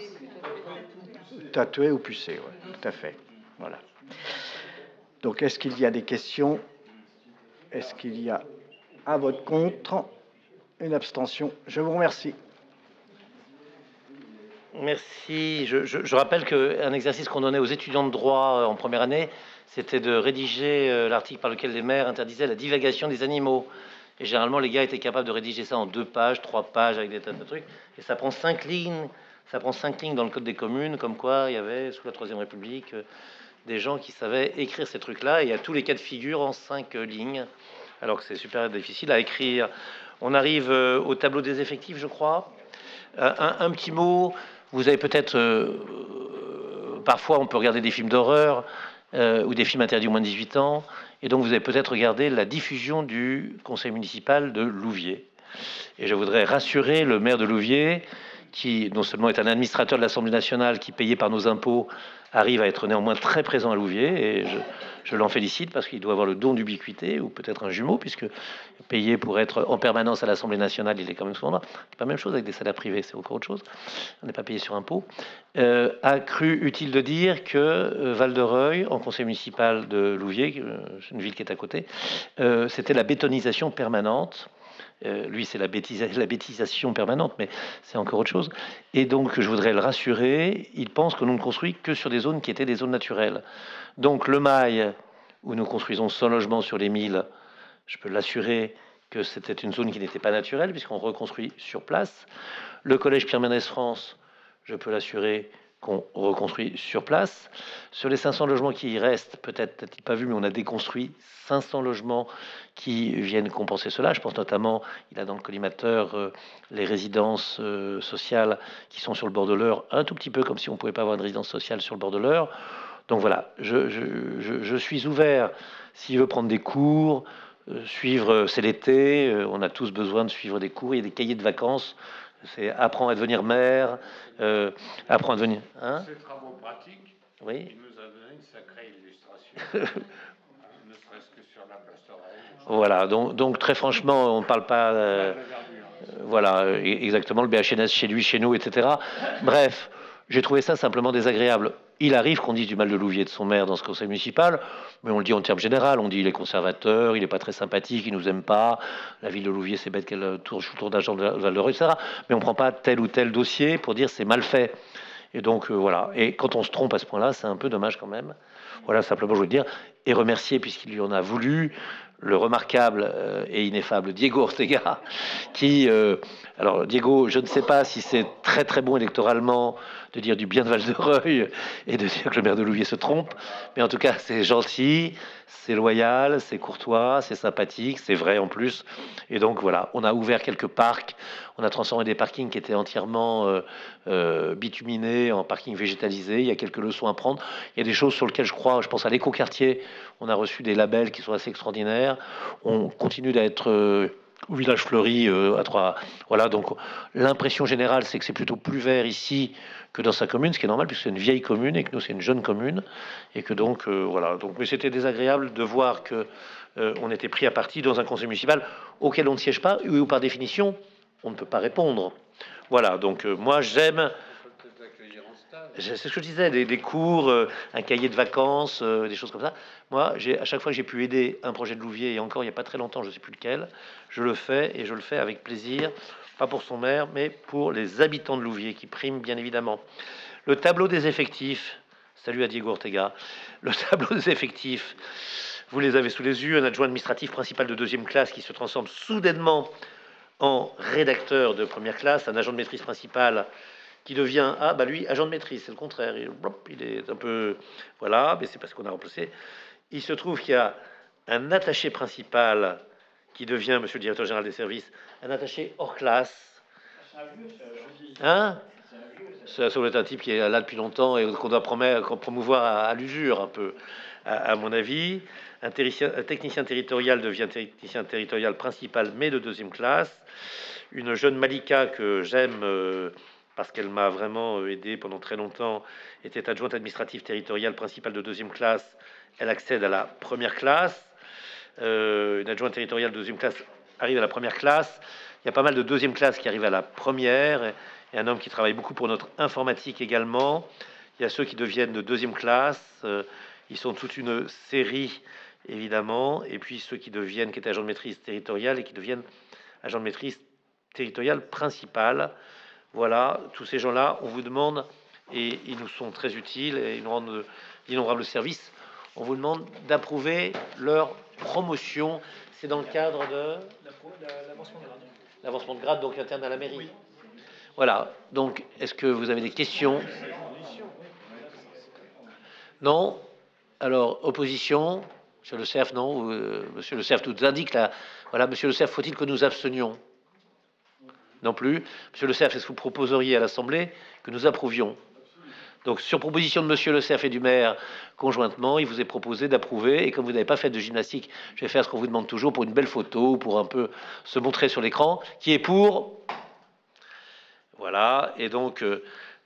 Tatoué ou pucé, ouais, tout à fait. Voilà. Donc, est-ce qu'il y a des questions? Est-ce qu'il y a un vote contre? Une abstention? Je vous remercie. Merci. Je rappelle qu'un exercice qu'on donnait aux étudiants de droit en première année, c'était de rédiger l'article par lequel les maires interdisaient la divagation des animaux. Et généralement, les gars étaient capables de rédiger ça en 2 pages, 3 pages, avec des tas de trucs. Et ça prend 5 lignes. Ça prend 5 lignes dans le Code des communes, comme quoi il y avait, sous la Troisième République, des gens qui savaient écrire ces trucs-là. Et il y a tous les cas de figure en 5 lignes, alors que c'est super difficile à écrire. On arrive au tableau des effectifs, je crois. Un petit mot. Vous avez peut-être... parfois, on peut regarder des films d'horreur ou des films interdits aux moins de 18 ans. Et donc, vous avez peut-être regardé la diffusion du conseil municipal de Louviers. Et je voudrais rassurer le maire de Louviers, qui non seulement est un administrateur de l'Assemblée nationale, qui, payé par nos impôts, arrive à être néanmoins très présent à Louviers. Et je l'en félicite parce qu'il doit avoir le don d'ubiquité, ou peut-être un jumeau, puisque payé pour être en permanence à l'Assemblée nationale, il est quand même souvent là. C'est pas la même chose avec des salaires privés, c'est encore autre chose. On n'est pas payé sur impôt. A cru utile de dire que Val-de-Reuil, en conseil municipal de Louviers, une ville qui est à côté, c'était la bétonisation permanente. Lui, c'est la bêtisation permanente, mais c'est encore autre chose. Et donc, je voudrais le rassurer, il pense que l'on ne construit que sur des zones qui étaient des zones naturelles. Donc, le Mail, où nous construisons 100 logements sur les 1000, je peux l'assurer que c'était une zone qui n'était pas naturelle, puisqu'on reconstruit sur place. Le collège Pierre Mendès France, je peux l'assurer qu'on reconstruit sur place. Sur les 500 logements qui y restent, peut-être pas vu, mais on a déconstruit 500 logements qui viennent compenser cela. Je pense notamment, il a dans le collimateur les résidences sociales qui sont sur le bord de l'Eure, un tout petit peu comme si on ne pouvait pas avoir une résidence sociale sur le bord de l'Eure. Donc voilà, je suis ouvert s'il veut prendre des cours, suivre, c'est l'été, on a tous besoin de suivre des cours, il y a des cahiers de vacances. C'est apprendre à devenir maire, apprendre à devenir... Hein? Ces travaux pratiques, oui. Il nous a donné une sacrée illustration, ne serait-ce que sur la place d'oreille. Voilà, donc très franchement, on ne parle pas... voilà, exactement, le BHNS chez lui, chez nous, etc. Bref, j'ai trouvé ça simplement désagréable. Il arrive qu'on dise du mal de Louviers de son maire dans ce conseil municipal, mais on le dit en termes généraux. On dit il est conservateur, il n'est pas très sympathique, il nous aime pas. La ville de Louviers, c'est bête qu'elle tourne autour d'agent de Val-de-Reuil, etc. Mais on prend pas tel ou tel dossier pour dire c'est mal fait. Et donc voilà. Et quand on se trompe à ce point-là, c'est un peu dommage quand même. Voilà, simplement je veux dire et remercier puisqu'il lui en a voulu le remarquable et ineffable Diego Ortega, qui, alors Diego, je ne sais pas si c'est très très bon électoralement de dire du bien de Val-de-Reuil et de dire que le maire de Louviers se trompe, mais en tout cas c'est gentil, c'est loyal, c'est courtois, c'est sympathique, c'est vrai en plus, et donc voilà, on a ouvert quelques parcs, on a transformé des parkings qui étaient entièrement bituminés en parkings végétalisés, il y a quelques leçons à prendre, il y a des choses sur lesquelles je crois, je pense à l'écoquartier, on a reçu des labels qui sont assez extraordinaires, on continue d'être au village fleuri à Troyes. Voilà, donc l'impression générale, c'est que c'est plutôt plus vert ici que dans sa commune, ce qui est normal puisque c'est une vieille commune et que nous c'est une jeune commune et que donc voilà. Donc, mais c'était désagréable de voir que on était pris à partie dans un conseil municipal auquel on ne siège pas et où par définition on ne peut pas répondre. Voilà, donc moi j'aime. C'est ce que je disais, des cours, un cahier de vacances, des choses comme ça. Moi, à chaque fois que j'ai pu aider un projet de Louviers, et encore il n'y a pas très longtemps, je ne sais plus lequel, je le fais, et je le fais avec plaisir, pas pour son maire, mais pour les habitants de Louviers, qui priment bien évidemment. Le tableau des effectifs, salut à Diego Ortega, le tableau des effectifs, vous les avez sous les yeux, un adjoint administratif principal de 2e classe qui se transforme soudainement en rédacteur de 1re classe, un agent de maîtrise principal qui devient, lui, agent de maîtrise, c'est le contraire, il est un peu, voilà, mais c'est parce qu'on a remplacé. Il se trouve qu'il y a un attaché principal qui devient, monsieur le directeur général des services, un attaché hors classe. Hein? Ça doit être un type qui est là depuis longtemps et qu'on doit promouvoir à l'usure un peu, à mon avis. Un technicien territorial devient technicien territorial principal, mais de deuxième classe. Une jeune Malika que j'aime parce qu'elle m'a vraiment aidé pendant très longtemps, était adjointe administrative territoriale principale de deuxième classe. Elle accède à la première classe. Une adjointe territoriale de deuxième classe arrive à la première classe. Il y a pas mal de deuxième classe qui arrivent à la première. Et un homme qui travaille beaucoup pour notre informatique également. Il y a ceux qui deviennent de deuxième classe. Ils sont toute une série, évidemment. Et puis ceux qui deviennent, qui étaient agents de maîtrise territoriale et qui deviennent agents de maîtrise territoriale principale. Voilà, tous ces gens-là, on vous demande, et ils nous sont très utiles et ils nous rendent d'innombrables services, on vous demande d'approuver leur promotion. C'est dans le cadre de l'avancement de grade, donc interne à la mairie. Oui. Voilà, donc est-ce que vous avez des questions? Non? Alors, opposition? Monsieur Le Cerf, non? Monsieur Le Cerf nous indique là. Voilà, monsieur Le Cerf, faut-il que nous abstenions? Non plus. Monsieur Le Cerf, est-ce que vous proposeriez à l'Assemblée que nous approuvions? Donc, sur proposition de monsieur Le Cerf et du maire conjointement, il vous est proposé d'approuver. Et comme vous n'avez pas fait de gymnastique, je vais faire ce qu'on vous demande toujours pour une belle photo, pour un peu se montrer sur l'écran, qui est pour. Voilà. Et donc,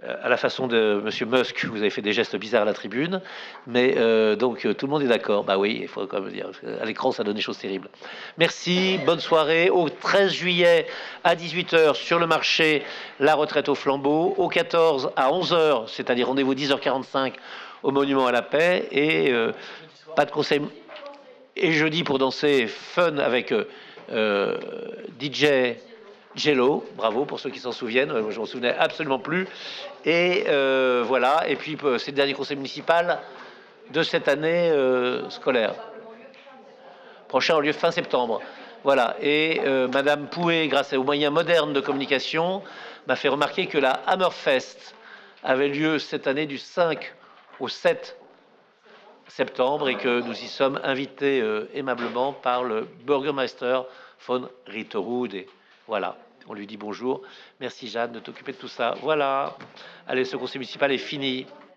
à la façon de monsieur Musk, vous avez fait des gestes bizarres à la tribune. Mais donc, tout le monde est d'accord. Bah oui, il faut quand même dire. Parce qu'à l'écran, ça donne des choses terribles. Merci. Bonne soirée. Au 13 juillet à 18h sur le marché, la retraite au flambeau. Au 14 à 11h, c'est-à-dire rendez-vous 10h45 au Monument à la Paix. Et pas de conseil. Et jeudi pour danser fun avec DJ Jello, bravo pour ceux qui s'en souviennent, je m'en souvenais absolument plus. Et voilà, et puis c'est le dernier conseil municipal de cette année scolaire. Prochain au lieu fin septembre. Voilà, et Madame Pouet, grâce aux moyens modernes de communication, m'a fait remarquer que la Hammerfest avait lieu cette année du 5 au 7 septembre et que nous y sommes invités aimablement par le Bürgermeister von Ritterud. Et voilà. On lui dit bonjour. Merci Jeanne de t'occuper de tout ça. Voilà. Allez, ce conseil municipal est fini.